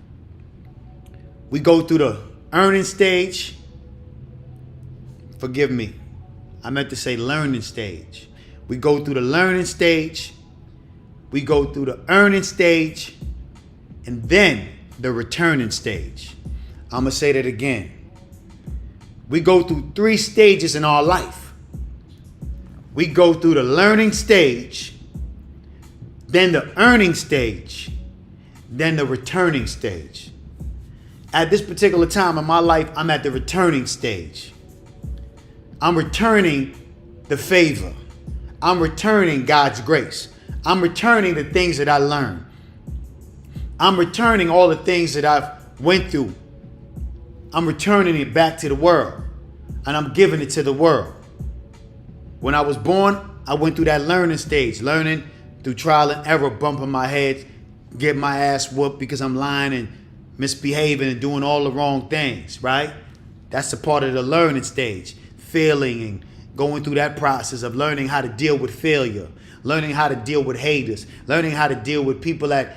We go through the earning stage. Forgive me. I meant to say learning stage. We go through the learning stage. We go through the earning stage. And then the returning stage. I'm going to say that again. We go through 3 stages in our life. We go through the learning stage, then the earning stage, then the returning stage. At this particular time in my life, I'm at the returning stage. I'm returning the favor. I'm returning God's grace. I'm returning the things that I learned. I'm returning all the things that I've went through. I'm returning it back to the world, and I'm giving it to the world. When I was born, I went through that learning stage, learning through trial and error, bumping my head, getting my ass whooped because I'm lying and misbehaving and doing all the wrong things, right? That's a part of the learning stage, failing and going through that process of learning how to deal with failure, learning how to deal with haters, learning how to deal with people that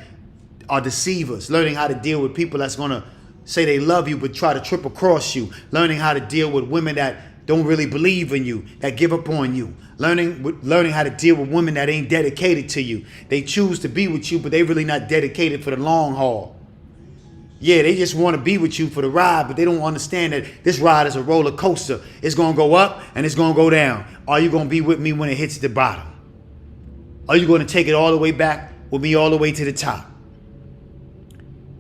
are deceivers, learning how to deal with people that's going to say they love you but try to trip across you, learning how to deal with women that don't really believe in you, that give up on you, learning how to deal with women that ain't dedicated to you. They choose to be with you, but they really not dedicated for the long haul. Yeah, they just want to be with you for the ride, but they don't understand that this ride is a roller coaster. It's going to go up and it's going to go down. Are you going to be with me when it hits the bottom? Are you going to take it all the way back with me all the way to the top?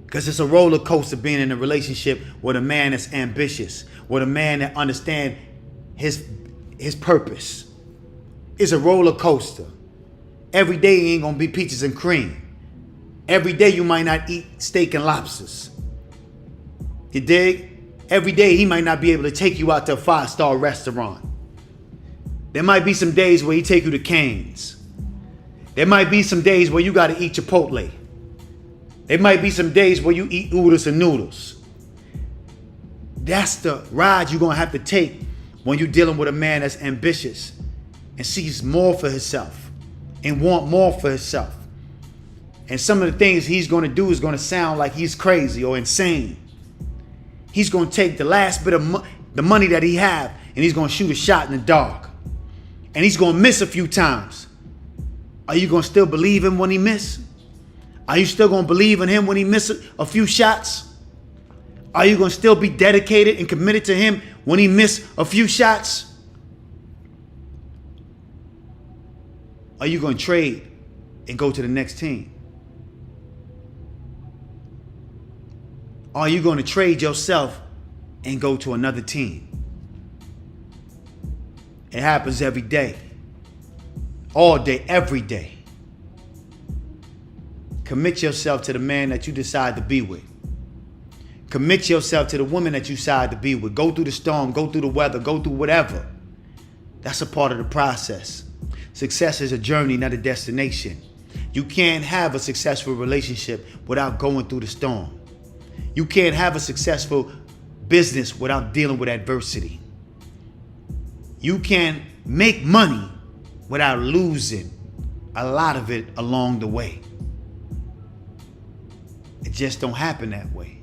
Because it's a roller coaster being in a relationship with a man that's ambitious, with a man that understands his purpose. It's a roller coaster. Every day ain't going to be peaches and cream. Every day you might not eat steak and lobsters. You dig? Every day he might not be able to take you out to a 5-star restaurant. There might be some days where he take you to Cane's. There might be some days where you got to eat Chipotle. There might be some days where you eat oodles and noodles. That's the ride you're going to have to take when you're dealing with a man that's ambitious and sees more for himself and want more for himself. And some of the things he's going to do is going to sound like he's crazy or insane. He's going to take the last bit of the money that he have and he's going to shoot a shot in the dark. And he's going to miss a few times. Are you going to still believe him when he misses? Are you still going to believe in him when he misses a few shots? Are you going to still be dedicated and committed to him when he misses a few shots? Are you going to trade and go to the next team? Are you going to trade yourself and go to another team? It happens every day. All day, every day. Commit yourself to the man that you decide to be with. Commit yourself to the woman that you decide to be with. Go through the storm, go through the weather, go through whatever. That's a part of the process. Success is a journey, not a destination. You can't have a successful relationship without going through the storm. You can't have a successful business without dealing with adversity. You can make money without losing a lot of it along the way. It just don't happen that way.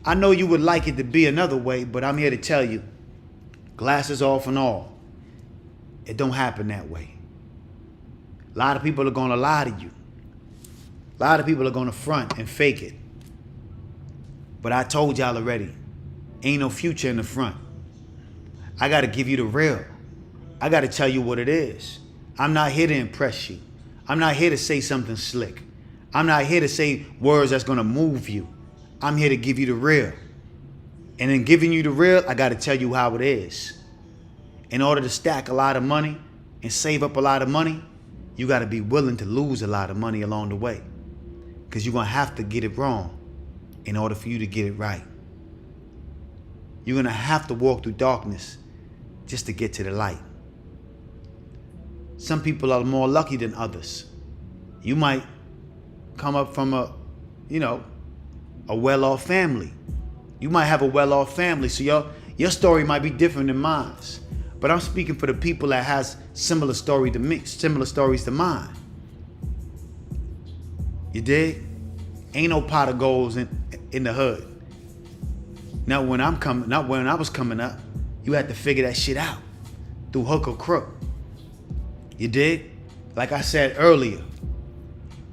I know you would like it to be another way, but I'm here to tell you, glasses off and all, it don't happen that way. A lot of people are going to lie to you. A lot of people are going to front and fake it. But I told y'all already, ain't no future in the front. I got to give you the real. I got to tell you what it is. I'm not here to impress you. I'm not here to say something slick. I'm not here to say words that's going to move you. I'm here to give you the real. And in giving you the real, I got to tell you how it is. In order to stack a lot of money and save up a lot of money, you got to be willing to lose a lot of money along the way. Because you're going to have to get it wrong in order for you to get it right. You're going to have to walk through darkness just to get to the light. Some people are more lucky than others. You might come up from a well-off family. You might have a well-off family, so your story might be different than mine. But I'm speaking for the people that has similar stories to mine. You dig? Ain't no pot of gold in the hood. Now when I was coming up, you had to figure that shit out through hook or crook. You dig? Like I said earlier,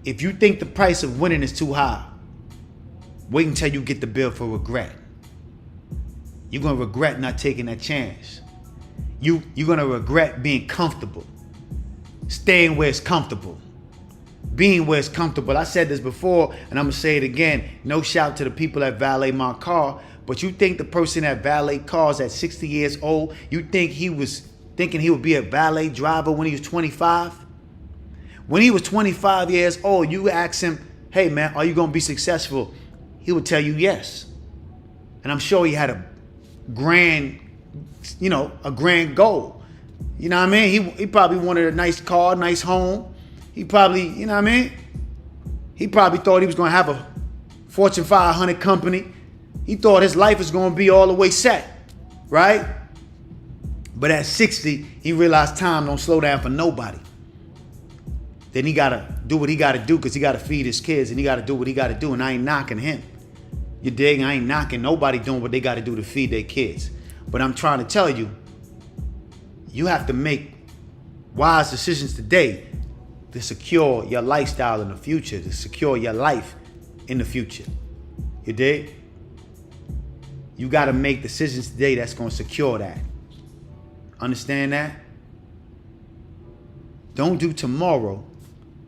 if you think the price of winning is too high, wait until you get the bill for regret. You're going to regret not taking that chance. You're going to regret being comfortable, staying where it's comfortable, being where it's comfortable. I said this before, and I'm going to say it again. No shout to the people that valet my car, But you think the person that valet cars at 60 years old, you think he was thinking he would be a valet driver when he was 25? When he was 25 years old, you ask him, hey man, are you going to be successful? He would tell you yes. And I'm sure he had a grand goal. You know what I mean? He probably wanted a nice car, nice home. He probably, you know what I mean? He probably thought he was going to have a Fortune 500 company. He thought his life was going to be all the way set, right? But at 60, he realized time don't slow down for nobody. Then he got to do what he got to do because he got to feed his kids and he got to do what he got to do. And I ain't knocking him. You dig? I ain't knocking nobody doing what they got to do to feed their kids. But I'm trying to tell you, you have to make wise decisions today to secure your lifestyle in the future, to secure your life in the future. You dig? You got to make decisions today that's going to secure that. Understand that? Don't do tomorrow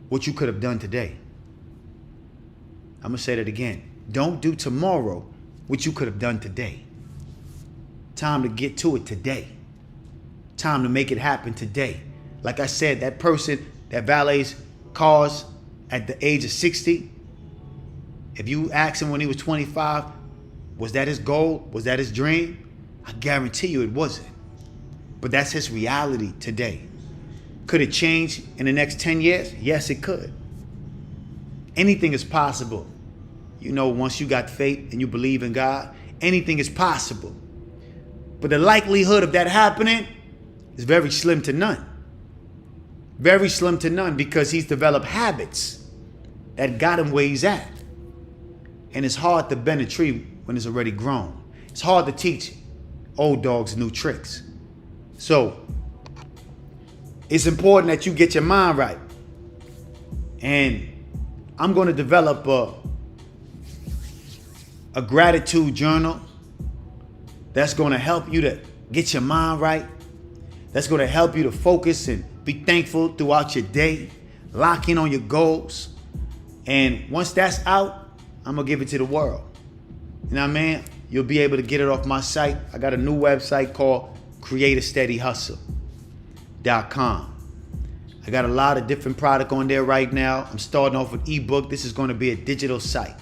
what you could have done today. I'm going to say that again. Don't do tomorrow what you could have done today. Time to get to it today. Time to make it happen today. Like I said, that person that valets cars at the age of 60, if you ask him when he was 25, was that his goal? Was that his dream? I guarantee you it wasn't. But that's his reality today. Could it change in the next 10 years? Yes, it could. Anything is possible. You know, once you got faith and you believe in God, anything is possible. But the likelihood of that happening is very slim to none. Very slim to none because he's developed habits that got him where he's at. And it's hard to bend a tree when it's already grown. It's hard to teach old dogs new tricks. So it's important that you get your mind right. And I'm going to develop a gratitude journal that's going to help you to get your mind right. That's going to help you to focus and be thankful throughout your day. Lock in on your goals. And once that's out, I'm going to give it to the world. You know what I mean? You'll be able to get it off my site. I got a new website called createasteadyhustle.com. I got a lot of different product on there right now. I'm starting off with ebook. This is going to be a digital site.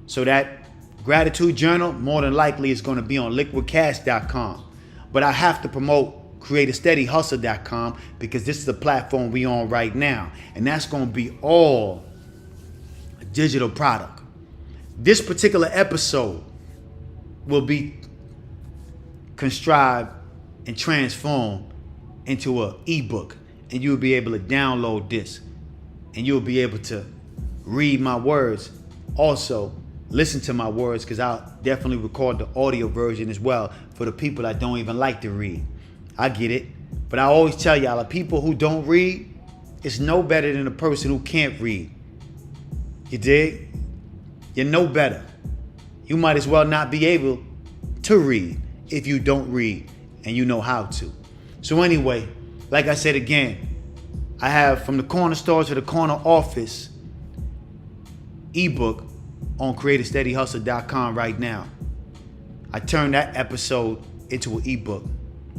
So that gratitude journal, more than likely, is going to be on liquidcash.com. But I have to promote createasteadyhustle.com because this is the platform we on right now. And that's going to be all a digital product. This particular episode will be contrived and transformed into an ebook. And you'll be able to download this. And you'll be able to read my words. Also, listen to my words because I'll definitely record the audio version as well for the people that don't even like to read. I get it. But I always tell y'all, the people who don't read, it's no better than a person who can't read. You dig? You're no better. You might as well not be able to read if you don't read and you know how to. So anyway, like I said again, I have From the Corner Store to the Corner Office ebook on createasteadyhustle.com right now. I turned that episode into an ebook.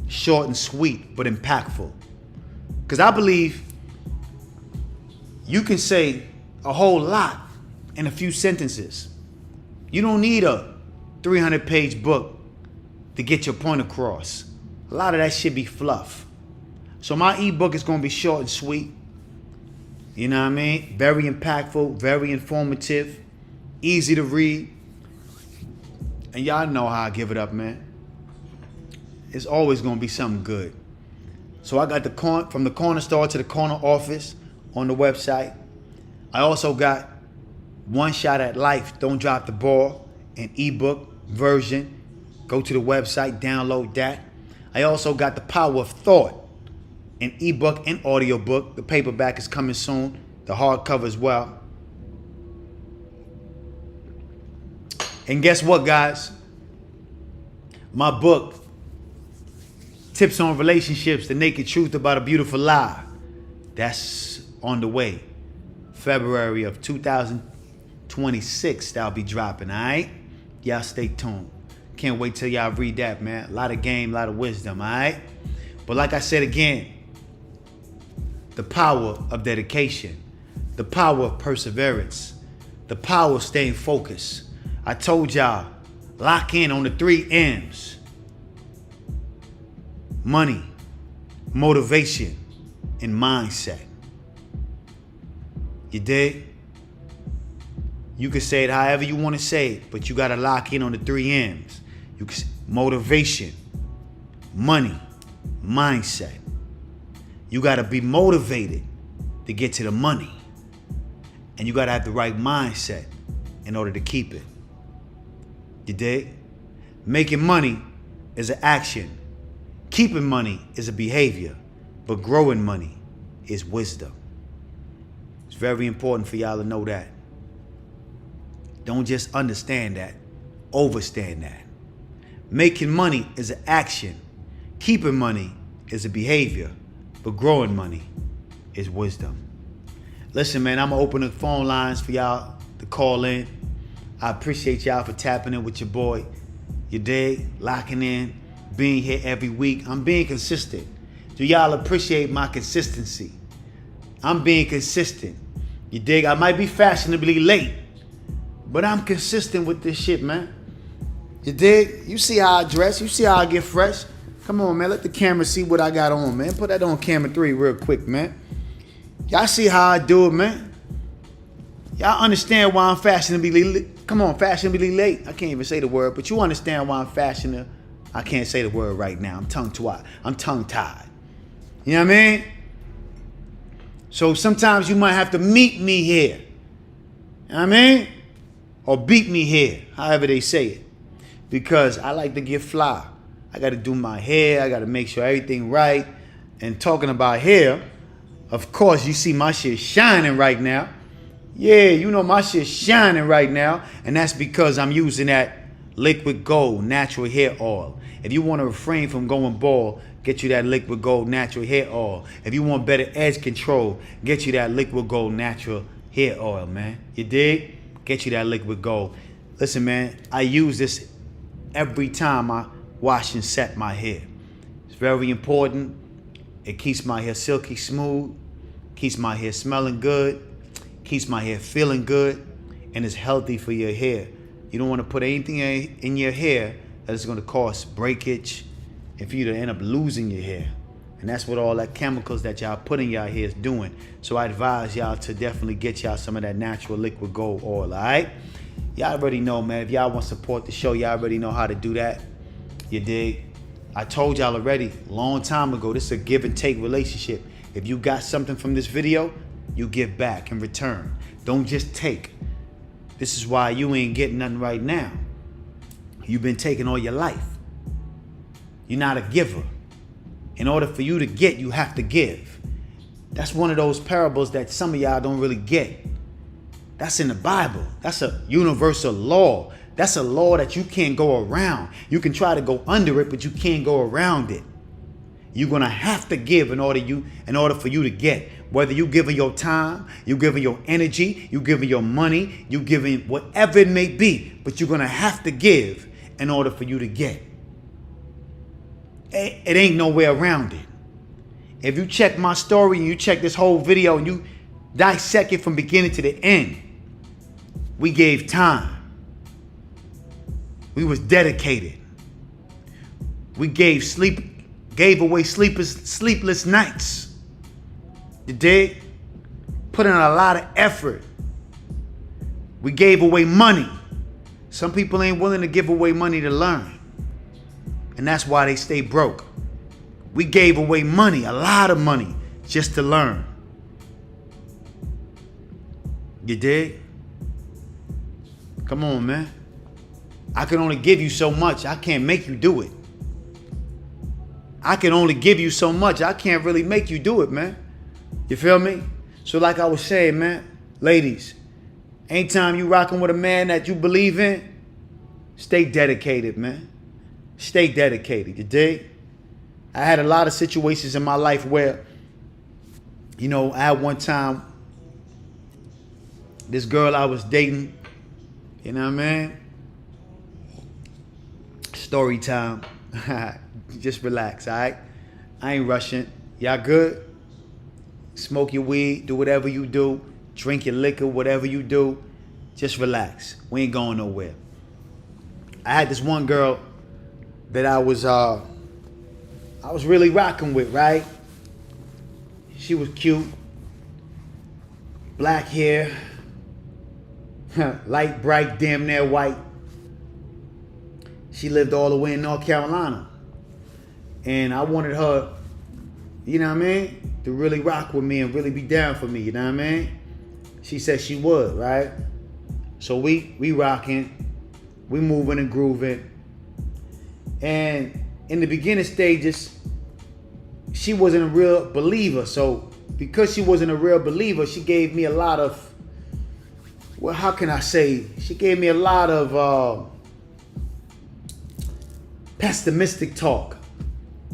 Short and sweet, but impactful. Because I believe you can say a whole lot in a few sentences. You don't need a 300-page book to get your point across. A lot of that should be fluff. So my ebook is going to be short and sweet. You know what I mean? Very impactful, very informative, easy to read. And y'all know how I give it up, man. It's always going to be something good. So I got From the Corner Store to the Corner Office on the website. I also got One Shot at Life, Don't Drop the Ball, an ebook version. Go to the website, download that. I also got The Power of Thought, an ebook and audiobook. The paperback is coming soon. The hardcover as well. And guess what, guys? My book, Tips on Relationships, The Naked Truth About a Beautiful Lie, that's on the way. February of 2026, that'll be dropping, all right? Y'all stay tuned. Can't wait till y'all read that, man. A lot of game, a lot of wisdom, all right? But like I said again, the power of dedication, the power of perseverance, the power of staying focused. I told y'all, lock in on the 3 M's. Money, motivation, and mindset. You dig? You can say it however you want to say it, but you got to lock in on the 3 M's. You can motivation, money, mindset. You got to be motivated to get to the money. And you got to have the right mindset in order to keep it. You dig? Making money is an action. Keeping money is a behavior. But growing money is wisdom. It's very important for y'all to know that. Don't just understand that. Overstand that. Making money is an action. Keeping money is a behavior. But growing money is wisdom. Listen, man, I'm going to open the phone lines for y'all to call in. I appreciate y'all for tapping in with your boy. You dig? Locking in. Being here every week. I'm being consistent. Do y'all appreciate my consistency? I'm being consistent. You dig? I might be fashionably late, but I'm consistent with this shit, man. You dig? You see how I dress. You see how I get fresh. Come on, man. Let the camera see what I got on, man. Put that on camera 3 real quick, man. Y'all see how I do it, man. Y'all understand why I'm fashionably fashionably late. I can't even say the word, but you understand why I'm fashionable. I can't say the word right now. I'm tongue-tied. You know what I mean? So sometimes you might have to meet me here. You know what I mean? Or beat me here, however they say it. Because I like to get fly. I got to do my hair. I got to make sure everything right. And talking about hair, of course, you see my shit shining right now. Yeah, you know my shit shining right now. And that's because I'm using that liquid gold natural hair oil. If you want to refrain from going bald, get you that liquid gold natural hair oil. If you want better edge control, get you that liquid gold natural hair oil, man. You dig? Get you that liquid gold. Listen, man, I use this every time I wash and set my hair. It's very important. It keeps my hair silky smooth, keeps my hair smelling good, keeps my hair feeling good, and it's healthy for your hair. You don't want to put anything in your hair that's going to cause breakage and for you to end up losing your hair. And that's what all that chemicals that y'all put in y'all hair is doing. So I advise y'all to definitely get y'all some of that natural liquid gold oil, all right? Y'all already know, man. If y'all want to support the show, y'all already know how to do that. You dig? I told y'all already, long time ago, this is a give and take relationship. If you got something from this video, you give back in return. Don't just take. This is why you ain't getting nothing right now. You've been taking all your life. You're not a giver. In order for you to get, you have to give. That's one of those parables that some of y'all don't really get. That's in the Bible. That's a universal law. That's a law that you can't go around. You can try to go under it, but you can't go around it. You're gonna have to give in order for you to get. Whether you giving your time, you giving your energy, you giving your money, you giving whatever it may be, but you're gonna have to give in order for you to get. It ain't no way around it. If you check my story and you check this whole video and you dissect it from beginning to the end, we gave time. We was dedicated. We gave away sleepless nights. You dig? Put in a lot of effort. We gave away money. Some people ain't willing to give away money to learn. And that's why they stay broke. We gave away money, a lot of money, just to learn. You dig? Come on, man. I can only give you so much. I can't make you do it. I can only give you so much. I can't really make you do it, man. You feel me? So like I was saying, man, ladies, anytime you rocking with a man that you believe in, stay dedicated, man. Stay dedicated, you dig? I had a lot of situations in my life where, you know, I had one time, this girl I was dating, you know what I mean? Story time. Just relax, all right? I ain't rushing. Y'all good? Smoke your weed, do whatever you do, drink your liquor, whatever you do. Just relax. We ain't going nowhere. I had this one girl that I was really rocking with, right? She was cute, black hair, light, bright, damn near white. She lived all the way in North Carolina. And I wanted her, you know what I mean, to really rock with me and really be down for me, you know what I mean? She said she would, right? So we rocking, we moving and grooving. And in the beginning stages, she wasn't a real believer. So because she wasn't a real believer, she gave me a lot of, well, how can I say? She gave me a lot of pessimistic talk.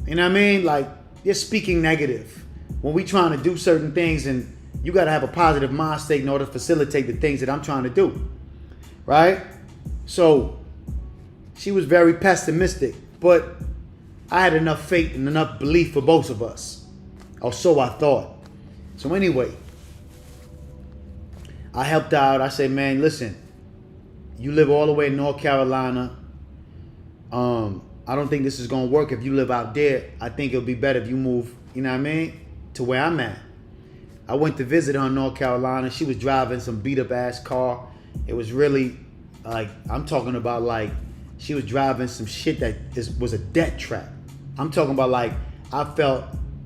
You know what I mean? Like, you're speaking negative. When we trying to do certain things, and you got to have a positive mind state in order to facilitate the things that I'm trying to do. Right? So she was very pessimistic, but I had enough faith and enough belief for both of us. Or so I thought. So anyway, I helped out. I said, man, listen, you live all the way in North Carolina. I don't think this is going to work if you live out there. I think it'll be better if you move, you know what I mean, to where I'm at. I went to visit her in North Carolina. She was driving some beat up ass car. It was really like, I'm talking about like, she was driving some shit that was a death trap. I'm talking about like, I felt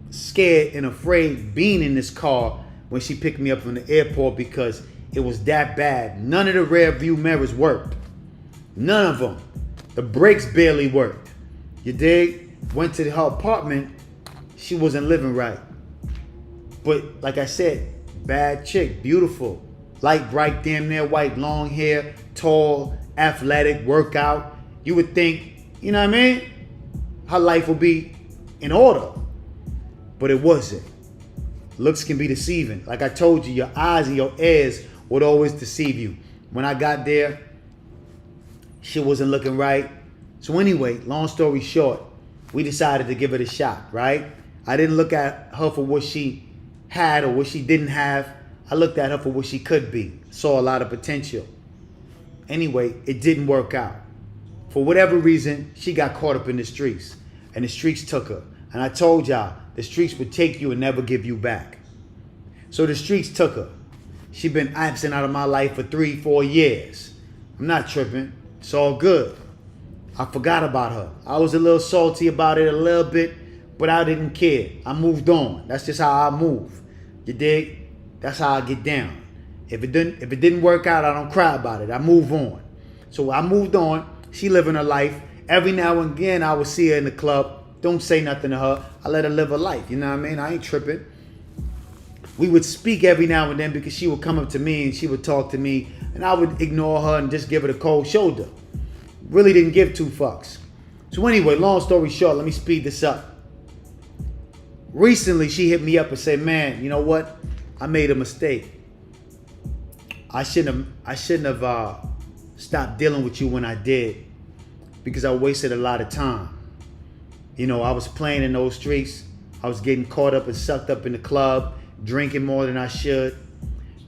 scared and afraid being in this car when she picked me up from the airport because it was that bad. None of the rear view mirrors worked. None of them. The brakes barely worked. You dig? Went to her apartment. She wasn't living right. But like I said, bad chick, beautiful. Light, bright, damn near white, long hair, tall, athletic, workout. You would think, you know what I mean? Her life would be in order. But it wasn't. Looks can be deceiving. Like I told you, your eyes and your ears would always deceive you. When I got there, shit wasn't looking right. So anyway, long story short, we decided to give it a shot, right? I didn't look at her for what she had or what she didn't have. I looked at her for what she could be. Saw a lot of potential. Anyway, it didn't work out. For whatever reason, she got caught up in the streets. And the streets took her. And I told y'all, the streets would take you and never give you back. So the streets took her. She been absent out of my life for 3-4 years. I'm not tripping. It's all good. I forgot about her. I was a little salty about it a little bit, but I didn't care. I moved on. That's just how I move. You dig? That's how I get down. If it didn't work out, I don't cry about it. I move on. So I moved on. She living her life. Every now and again, I would see her in the club. Don't say nothing to her. I let her live her life. You know what I mean? I ain't tripping. We would speak every now and then because she would come up to me and she would talk to me, and I would ignore her and just give her the cold shoulder. Really didn't give two fucks. So anyway, long story short, let me speed this up. Recently, she hit me up and said, man, you know what? I made a mistake. I shouldn't have stopped dealing with you when I did, because I wasted a lot of time. You know, I was playing in those streets. I was getting caught up and sucked up in the club, drinking more than I should,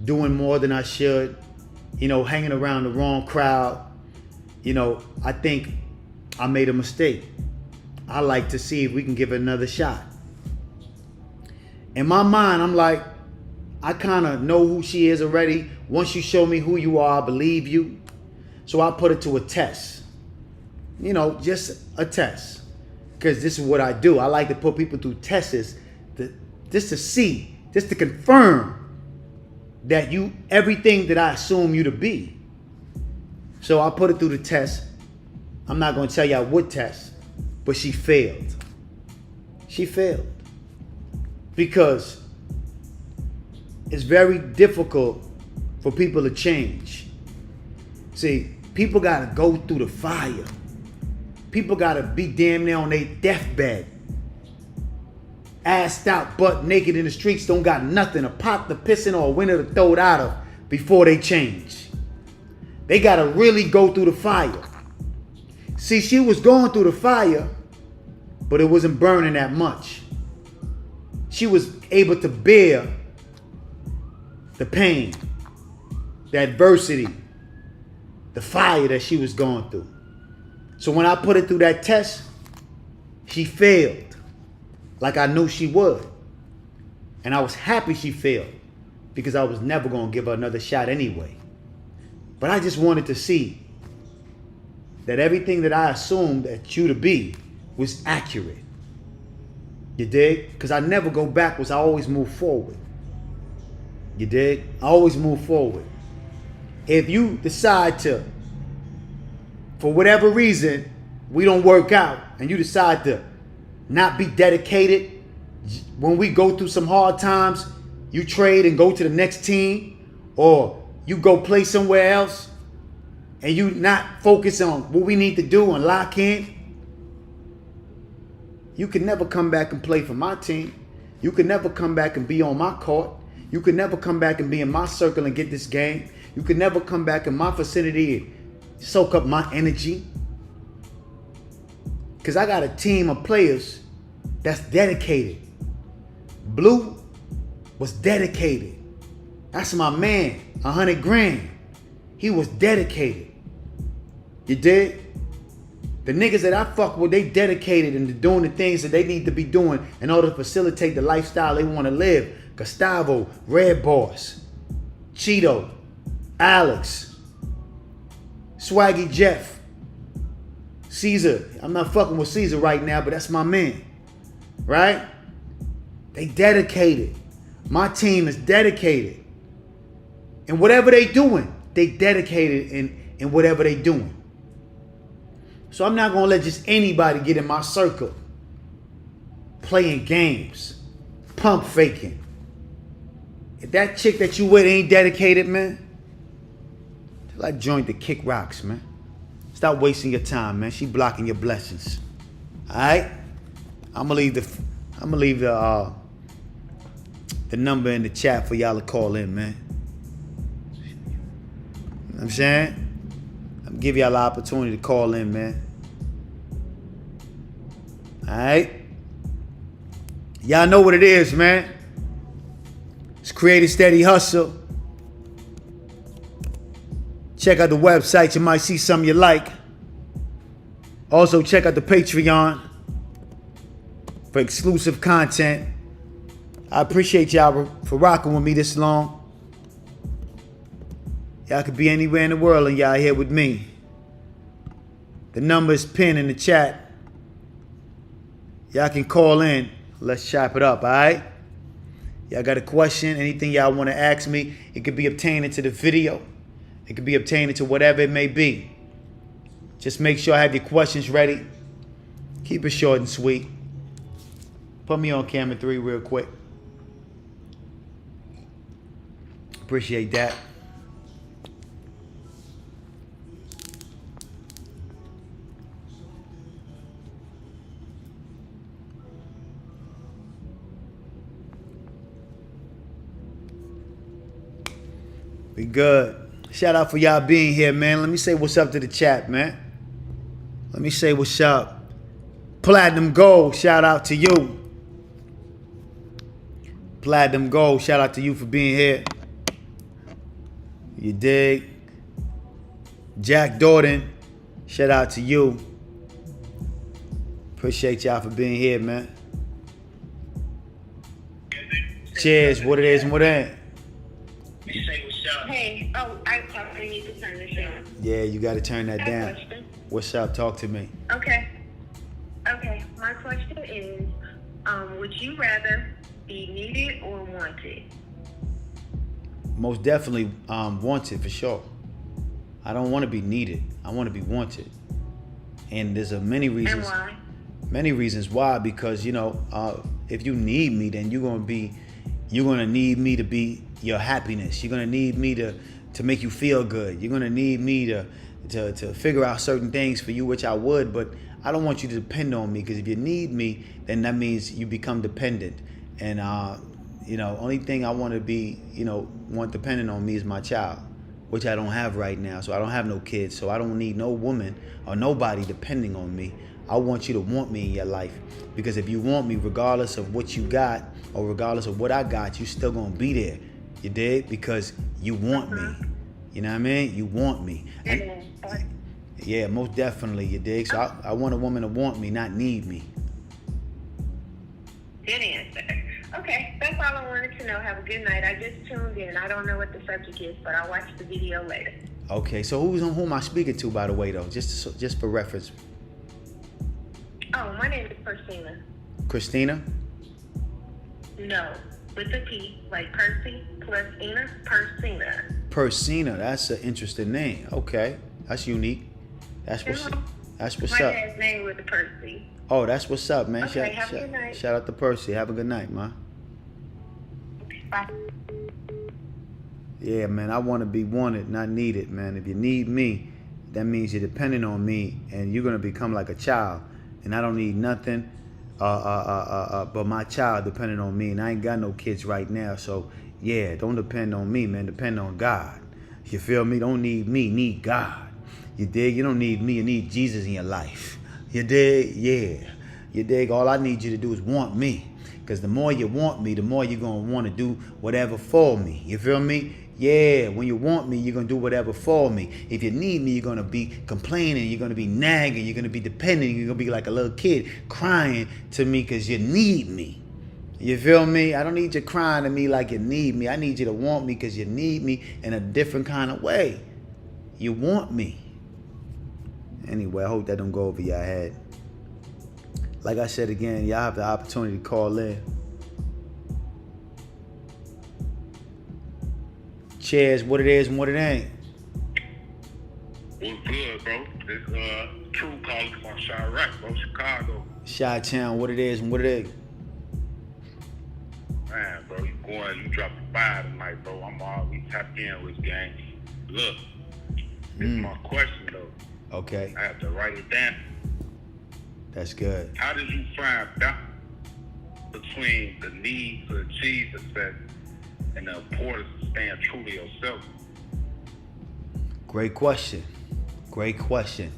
doing more than I should, you know, hanging around the wrong crowd. You know, I think I made a mistake. I like to see if we can give it another shot. In my mind, I'm like, I kind of know who she is already. Once you show me who you are, I believe you. So I put it to a test. You know, just a test. Because this is what I do. I like to put people through tests just to see, just to confirm that you, everything that I assume you to be. So I put it through the test. I'm not going to tell y'all what test, but she failed. She failed. Because it's very difficult for people to change. See, people got to go through the fire. People got to be damn near on their deathbed. Assed out, butt naked in the streets, don't got nothing, a pot to piss in or a window to throw it out of before they change. They got to really go through the fire. See, she was going through the fire, but it wasn't burning that much. She was able to bear the pain, the adversity, the fire that she was going through. So when I put her through that test, she failed like I knew she would. And I was happy she failed because I was never going to give her another shot anyway. But I just wanted to see that everything that I assumed that you to be was accurate. You dig? Because I never go backwards. I always move forward. You dig? I always move forward. If you decide to, for whatever reason, we don't work out, and you decide to not be dedicated, when we go through some hard times, you trade and go to the next team, or you go play somewhere else, and you not focus on what we need to do and lock in, you can never come back and play for my team. You can never come back and be on my court. You can never come back and be in my circle and get this game. You can never come back in my vicinity and soak up my energy. Because I got a team of players that's dedicated. Blue was dedicated. That's my man, 100 grand. He was dedicated. You dig? The niggas that I fuck with, they dedicated into doing the things that they need to be doing in order to facilitate the lifestyle they want to live. Gustavo, Red Boss, Cheeto, Alex, Swaggy Jeff, Caesar. I'm not fucking with Caesar right now, but that's my man. Right? They dedicated. My team is dedicated. And whatever they doing, they dedicated in whatever they doing. So I'm not going to let just anybody get in my circle playing games, pump faking. If that chick that you with ain't dedicated, man, tell that joint to kick rocks, man. Stop wasting your time, man. She blocking your blessings. All right? I'm going to leave the number in the chat for y'all to call in, man. You know what I'm saying? I'm going to give y'all the opportunity to call in, man. Alright? Y'all know what it is, man. It's Create a Steady Hustle. Check out the website. You might see something you like. Also, check out the Patreon for exclusive content. I appreciate y'all for rocking with me this long. Y'all could be anywhere in the world and y'all here with me. The number is pinned in the chat. Y'all can call in. Let's chop it up, all right? Y'all got a question, anything y'all want to ask me, it could be obtained into the video. It could be obtained into whatever it may be. Just make sure I have your questions ready. Keep it short and sweet. Put me on camera 3 real quick. Appreciate that. We good. Shout out for y'all being here, man. Let me say what's up to the chat, man. Let me say what's up. Platinum Gold, shout out to you. Platinum Gold, shout out to you for being here. You dig? Jack Dordan, shout out to you. Appreciate y'all for being here, man. Cheers, what it is and what it ain't. Hey, I probably need to turn this down. Yeah, you got to turn that down. Question. What's up? Talk to me. Okay, my question is, would you rather be needed or wanted? Most definitely wanted for sure. I don't want to be needed. I want to be wanted. And there's many reasons. And why? Many reasons why. Because, you know, if you need me, then you're going to need me to be your happiness. You're going to need me to make you feel good. You're going to need me to figure out certain things for you, which I would, but I don't want you to depend on me, because if you need me, then that means you become dependent. And, you know, only thing I want to be, want dependent on me is my child. which I don't have right now. So I don't have no kids. So I don't need no woman or nobody depending on me. I want you to want me in your life. Because if you want me, regardless of what you got or regardless of what I got, you still gonna be there. You dig? Because you want me. You know what I mean? You want me. And, yeah, most definitely, you dig? So I want a woman to want me, not need me. Good answer. Okay, that's all I wanted to know. Have a good night. I just tuned in. I don't know what the subject is, but I'll watch the video later. Okay, so who am I speaking to, by the way, though? Just for reference. Oh, my name is Persina. Christina? No, with a P, like Percy plus Ina, Persina. Persina, that's an interesting name. Okay, that's unique. That's what's up. My dad's name was Percy. Oh, that's what's up, man. Okay, have a good night. Shout out to Percy. Have a good night, man. Bye. Yeah, man, I want to be wanted, not needed, man. If you need me, that means you're depending on me, and you're gonna become like a child. And I don't need nothing but my child depending on me. And I ain't got no kids right now, so yeah, don't depend on me, man. Depend on God. You feel me? Don't need me, need God. You dig? You don't need me, you need Jesus in your life. You dig? Yeah. You dig? All I need you to do is want me. Because the more you want me, the more you're going to want to do whatever for me. You feel me? Yeah, when you want me, you're going to do whatever for me. If you need me, you're going to be complaining, you're going to be nagging, you're going to be depending, you're going to be like a little kid crying to me because you need me. You feel me? I don't need you crying to me like you need me. I need you to want me because you need me in a different kind of way. You want me. Anyway, I hope that don't go over your head. Like I said again, y'all have the opportunity to call in. Cheers, what it is and what it ain't. What's good, bro? It's True calling from Chirac, bro, Chicago. Chi-Town, what it is and what it ain't. Man, bro, you dropped the fire tonight, bro. I'm always tapped in with gang. Look, this is my question, though. Okay. I have to write it down. That's good. How did you find balance between the need to achieve success and the importance of staying true to yourself? Great question. Great question.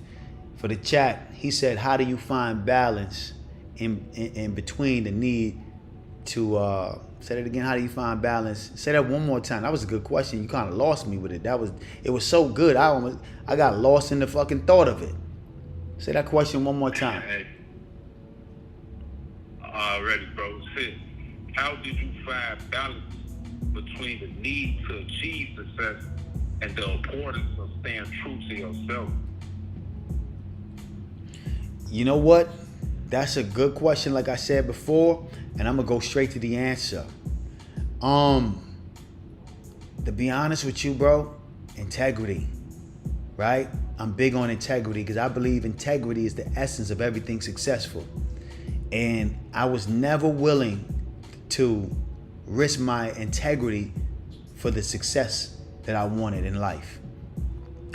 For the chat, he said, how do you find balance in between the need to say that again? How do you find balance? Say that one more time. That was a good question. You kind of lost me with it. It was so good. I got lost in the fucking thought of it. Say that question one more time. Hey. Already, bro. Sid, how did you find balance between the need to achieve success and the importance of staying true to yourself? You know what? That's a good question, like I said before, and I'm gonna go straight to the answer. To be honest with you, bro, integrity, right? I'm big on integrity because I believe integrity is the essence of everything successful. And I was never willing to risk my integrity for the success that I wanted in life.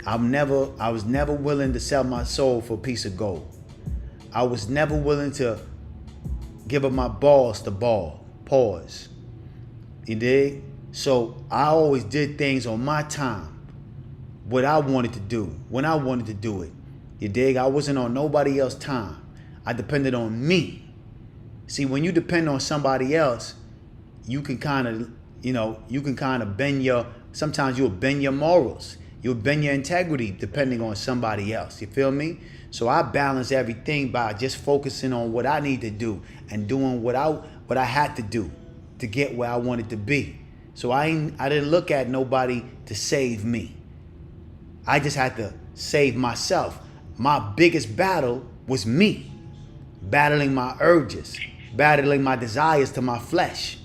I was never willing to sell my soul for a piece of gold. I was never willing to give up my balls to ball. Pause. You dig? So I always did things on my time. What I wanted to do, when I wanted to do it. You dig? I wasn't on nobody else's time. I depended on me. See, when you depend on somebody else, you can kind of bend sometimes you'll bend your morals. You'll bend your integrity depending on somebody else. You feel me? So I balance everything by just focusing on what I need to do and doing what I had to do to get where I wanted to be. So I didn't look at nobody to save me. I just had to save myself. My biggest battle was me, battling my urges, battling my desires to my flesh.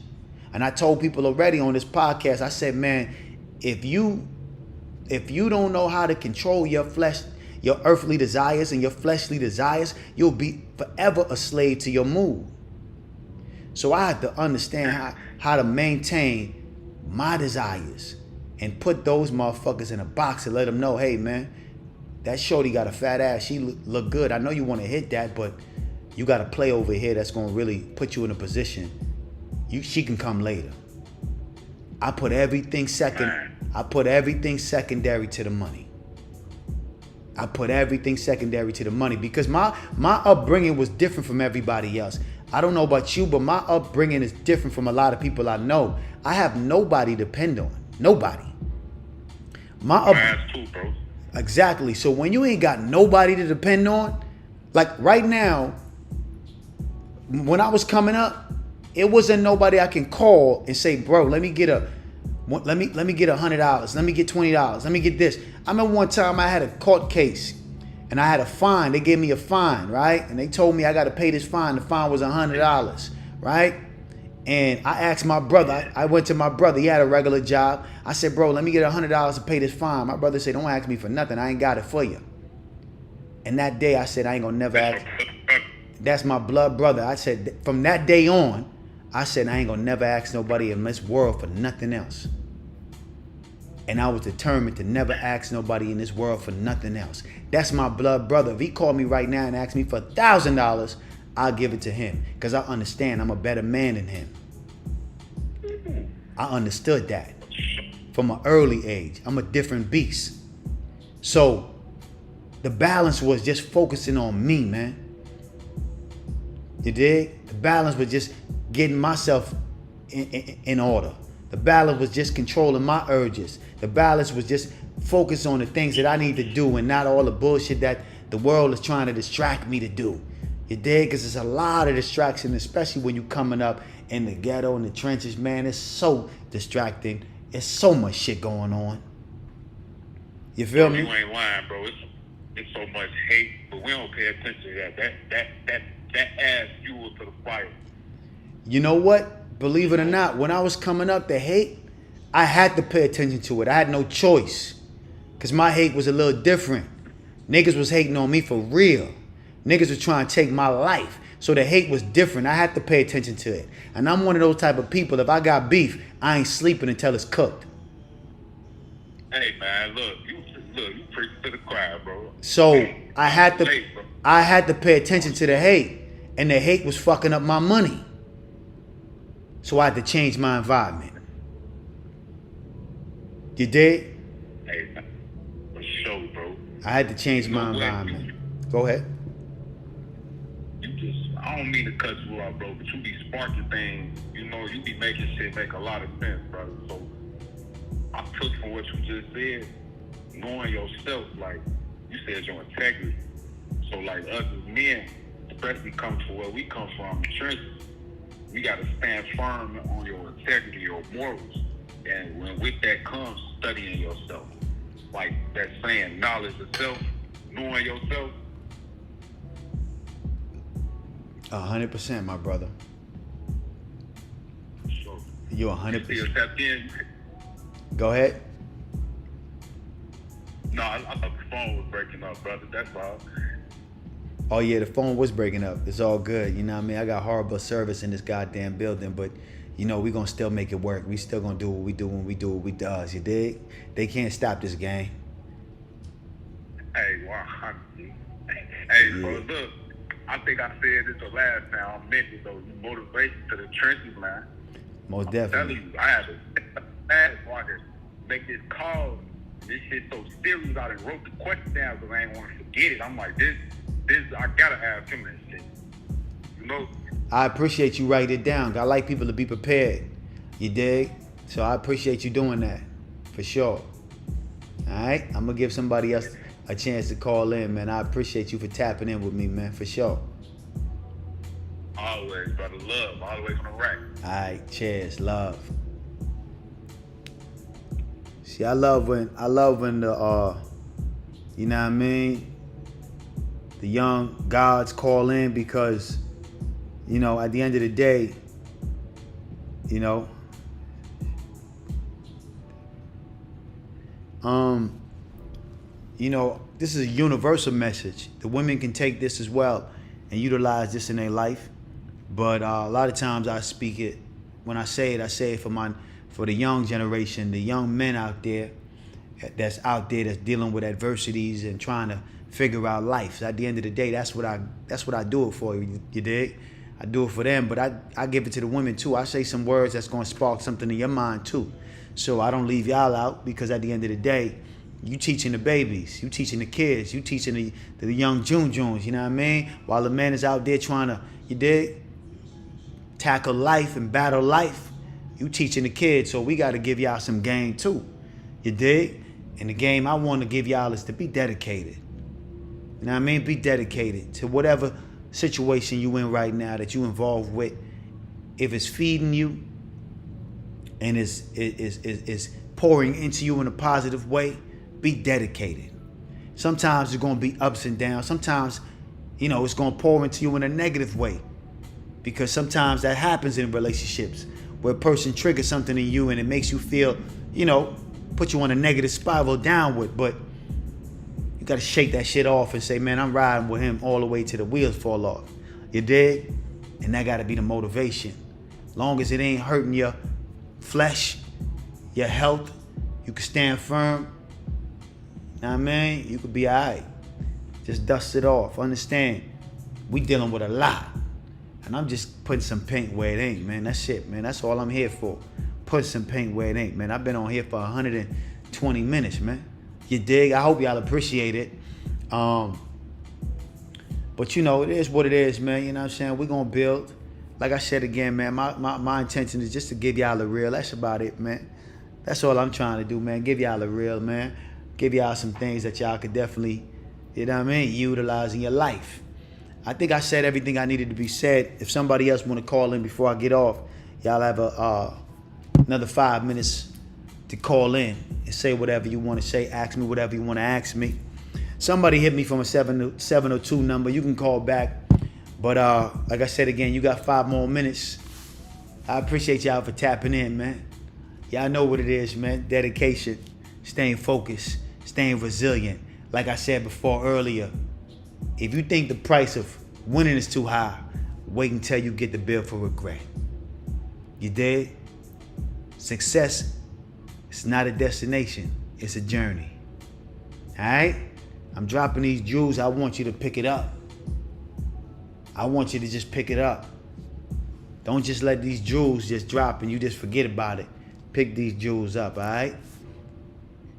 And I told people already on this podcast, I said, man, if you don't know how to control your flesh, your earthly desires and your fleshly desires, you'll be forever a slave to your mood. So I had to understand how to maintain my desires and put those motherfuckers in a box and let them know, hey, man, that shorty got a fat ass. She look good. I know you want to hit that, but you got to play over here that's going to really put you in a position. She can come later. I put everything second I put everything secondary to the money. I put everything secondary to the money because my upbringing was different from everybody else. I don't know about you, but my upbringing is different from a lot of people I know. I have nobody to depend on. Nobody. Mine's too, bro. Exactly. So when you ain't got nobody to depend on, like right now, when I was coming up, it wasn't nobody I can call and say, bro, let me get $100, let me get $20, let me get this. I remember one time I had a court case and I had a fine. They gave me a fine, right? And they told me I got to pay this fine. The fine was $100, right? And I asked my brother, I went to my brother, he had a regular job. I said, bro, let me get $100 to pay this fine. My brother said, don't ask me for nothing. I ain't got it for you. And that day I said, I ain't gonna never ask. That's my blood brother. I said, from that day on, I said, I ain't gonna never ask nobody in this world for nothing else. And I was determined to never ask nobody in this world for nothing else. That's my blood brother. If he called me right now and asked me for $1,000, I'll give it to him because I understand I'm a better man than him. I understood that from an early age. I'm a different beast. So the balance was just focusing on me, man. You dig? The balance was just getting myself in order. The balance was just controlling my urges. The balance was just focus on the things that I need to do and not all the bullshit that the world is trying to distract me to do. You dig? Because there's a lot of distraction, especially when you're coming up in the ghetto, in the trenches, man. It's so distracting. It's so much shit going on. You feel me? You ain't lying, bro. It's so much hate, but we don't pay attention to that. That adds fuel to the fire. You know what? Believe it or not, when I was coming up, the hate, I had to pay attention to it. I had no choice. Because my hate was a little different. Niggas was hating on me for real. Niggas was trying to take my life. So the hate was different. I had to pay attention to it. And I'm one of those type of people, if I got beef, I ain't sleeping until it's cooked. Hey, man, look, you preach to the choir, bro. So I had to pay attention to the hate. And the hate was fucking up my money. So I had to change my environment. You dig? Hey, for sure, bro. I had to change my environment. Go ahead. I don't mean to cut you off, bro, but you be sparking things. You know, you be making shit make a lot of sense, brother. So I took from what you just said, knowing yourself, like you said, your integrity. So like us as men, especially coming from where we come from, the trenches, we got to stand firm on your integrity, your morals. And when with that comes studying yourself. Like that saying, knowledge of self, knowing yourself. 100%, my brother. So, You're you still 100%. tapped in? Go ahead. No, I thought the phone was breaking up, brother. That's all. Oh yeah, the phone was breaking up. It's all good. You know what I mean? I got horrible service in this goddamn building, but you know, we gonna still make it work. We still gonna do what we do when we do what we does. You dig? They can't stop this game. Hey, 100. Hey, bro, look. I think I said this the last time. I mentioned though, you motivation to the trenches, man. Most I'm definitely. telling you, I had to fast walker make this call. This shit so serious. I done wrote the question down because I ain't want to forget it. I'm like, this, I gotta ask him this shit. You know? I appreciate you writing it down. I like people to be prepared. You dig? So I appreciate you doing that. For sure. Alright? I'm gonna give somebody else a chance to call in, man. I appreciate you for tapping in with me, man. For sure. Always, brother. Love. Always on the rack. Alright, cheers, love. See, I love when the you know what I mean, the young gods call in because, you know, at the end of the day, you know, this is a universal message. The women can take this as well and utilize this in their life. But a lot of times I speak it, when I say it for the young generation, the young men out there that's dealing with adversities and trying to figure out life. So at the end of the day, that's what I do it for. You dig? I do it for them, but I give it to the women too. I say some words that's gonna spark something in your mind too. So I don't leave y'all out, because at the end of the day, you teaching the babies, you teaching the kids, you teaching the young Junes, you know what I mean? While the man is out there trying to, you dig, tackle life and battle life, you teaching the kids. So we got to give y'all some game too, you dig? And the game I want to give y'all is to be dedicated. You know what I mean? Be dedicated to whatever situation you in right now that you involved with. If it's feeding you and is pouring into you in a positive way, be dedicated. Sometimes it's going to be ups and downs. Sometimes, it's going to pour into you in a negative way, because sometimes that happens in relationships where a person triggers something in you and it makes you feel, put you on a negative spiral downward. But you got to shake that shit off and say, man, I'm riding with him all the way till the wheels fall off. You dig? And that got to be the motivation. Long as it ain't hurting your flesh, your health, you can stand firm. Know what I mean? You could be all right. Just dust it off. Understand, we dealing with a lot. And I'm just putting some paint where it ain't, man. That's it, man. That's all I'm here for. Put some paint where it ain't, man. I've been on here for 120 minutes, man. You dig? I hope y'all appreciate it. But it is what it is, man. You know what I'm saying? We're going to build. Like I said again, man, my intention is just to give y'all the real. That's about it, man. That's all I'm trying to do, man. Give y'all the real, man. Give y'all some things that y'all could definitely, utilize in your life. I think I said everything I needed to be said. If somebody else want to call in before I get off, y'all have another 5 minutes to call in and say whatever you want to say. Ask me whatever you want to ask me. Somebody hit me from a 702 number. You can call back. But like I said again, you got 5 more minutes. I appreciate y'all for tapping in, man. Y'all know what it is, man. Dedication, staying focused, staying resilient. Like I said before earlier, if you think the price of winning is too high, wait until you get the bill for regret. You dig? Success is not a destination, it's a journey. All right? I'm dropping these jewels. I want you to pick it up. I want you to just pick it up. Don't just let these jewels just drop and you just forget about it. Pick these jewels up, all right?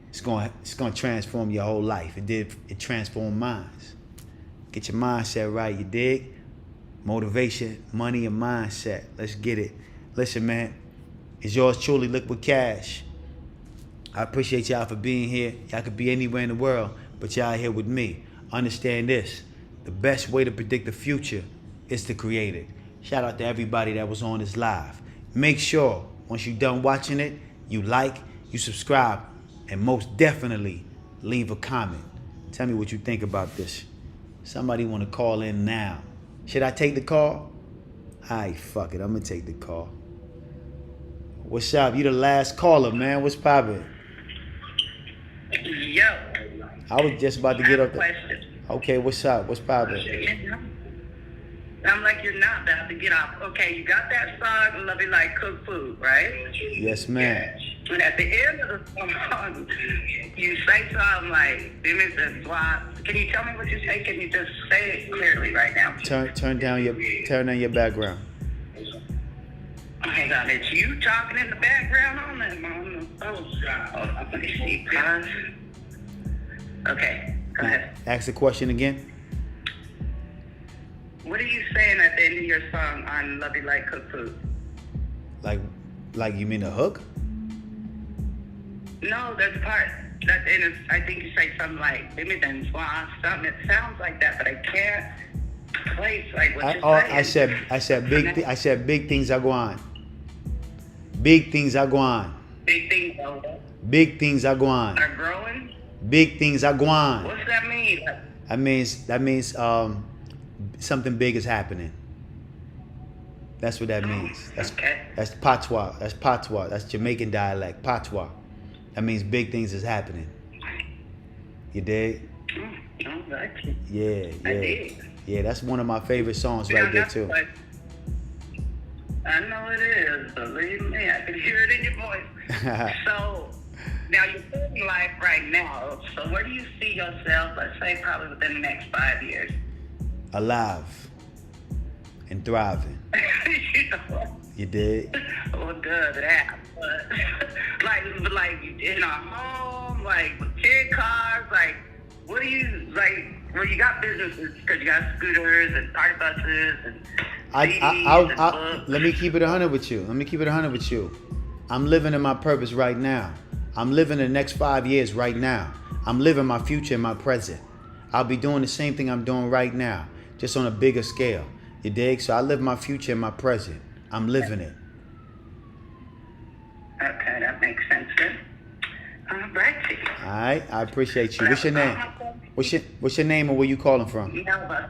It's gonna transform your whole life. It transformed mine. Get your mindset right, you dig? Motivation, money, and mindset. Let's get it. Listen, man, it's yours truly, Liquid Cash. I appreciate y'all for being here. Y'all could be anywhere in the world, but y'all here with me. Understand this. The best way to predict the future is to create it. Shout out to everybody that was on this live. Make sure, once you're done watching it, you like, you subscribe, and most definitely leave a comment. Tell me what you think about this. Somebody want to call in now. Should I take the call? Alright, fuck it. I'm going to take the call. What's up? You the last caller, man. What's poppin'? Yo. I was just about to get up there. Question. Okay, what's up? What's poppin'? I'm like, you're not about to get off. Okay, you got that song, Love You Like Cook Food, right? Yes, ma'am. And at the end of the song, you say something like, "This is the swap." Can you tell me what you say? Can you just say it clearly right now? Turn down your background. Oh my God, it's you talking in the background on that, Mom. Oh, let me see, guys. Okay, go ahead. Ask the question again. What are you saying at the end of your song on Love You Like Cook Food? Like you mean a hook? No, there's a part that in I think you say something like something. It sounds like that, but I can't place like what you're saying. I said big things are going on. Big things are going on. Big things Big things are going on. are growing. Big things are going on. What's that mean? That means something big is happening. That's what that means. That's patois. That's patois. That's Jamaican dialect. Patois. That means big things is happening. You dig? I like you. Yeah. I dig. Yeah, that's one of my favorite songs right there too. I know it is. Believe me, I can hear it in your voice. So now you're living life right now. So where do you see yourself? Let's say probably within the next 5 years. Alive and thriving. You know what? You did. Well, duh, that. But like in a home, like with 10 cars, like what do you like? Well, you got businesses because you got scooters and party buses and CDs and books. Let me keep it 100 with you. Let me keep it 100 with you. I'm living in my purpose right now. I'm living the next 5 years right now. I'm living my future in my present. I'll be doing the same thing I'm doing right now, just on a bigger scale. You dig? So I live my future in my present. I'm living it. Okay, that makes sense then. All right. All right, I appreciate you. What's your name? What's your name and where you calling from? Melva.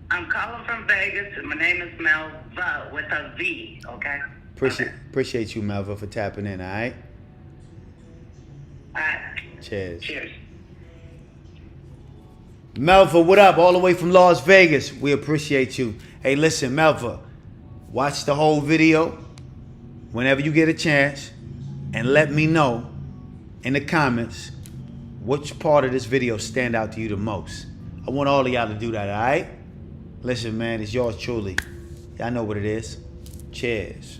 I'm calling from Vegas, and my name is Melva with a V. Okay. Appreciate you, Melva, for tapping in. All right. All right. Cheers. Cheers. Melva, what up? All the way from Las Vegas. We appreciate you. Hey, listen, Melva, watch the whole video whenever you get a chance and let me know in the comments which part of this video stand out to you the most. I want all of y'all to do that, all right? Listen, man, it's yours truly. Y'all know what it is. Cheers.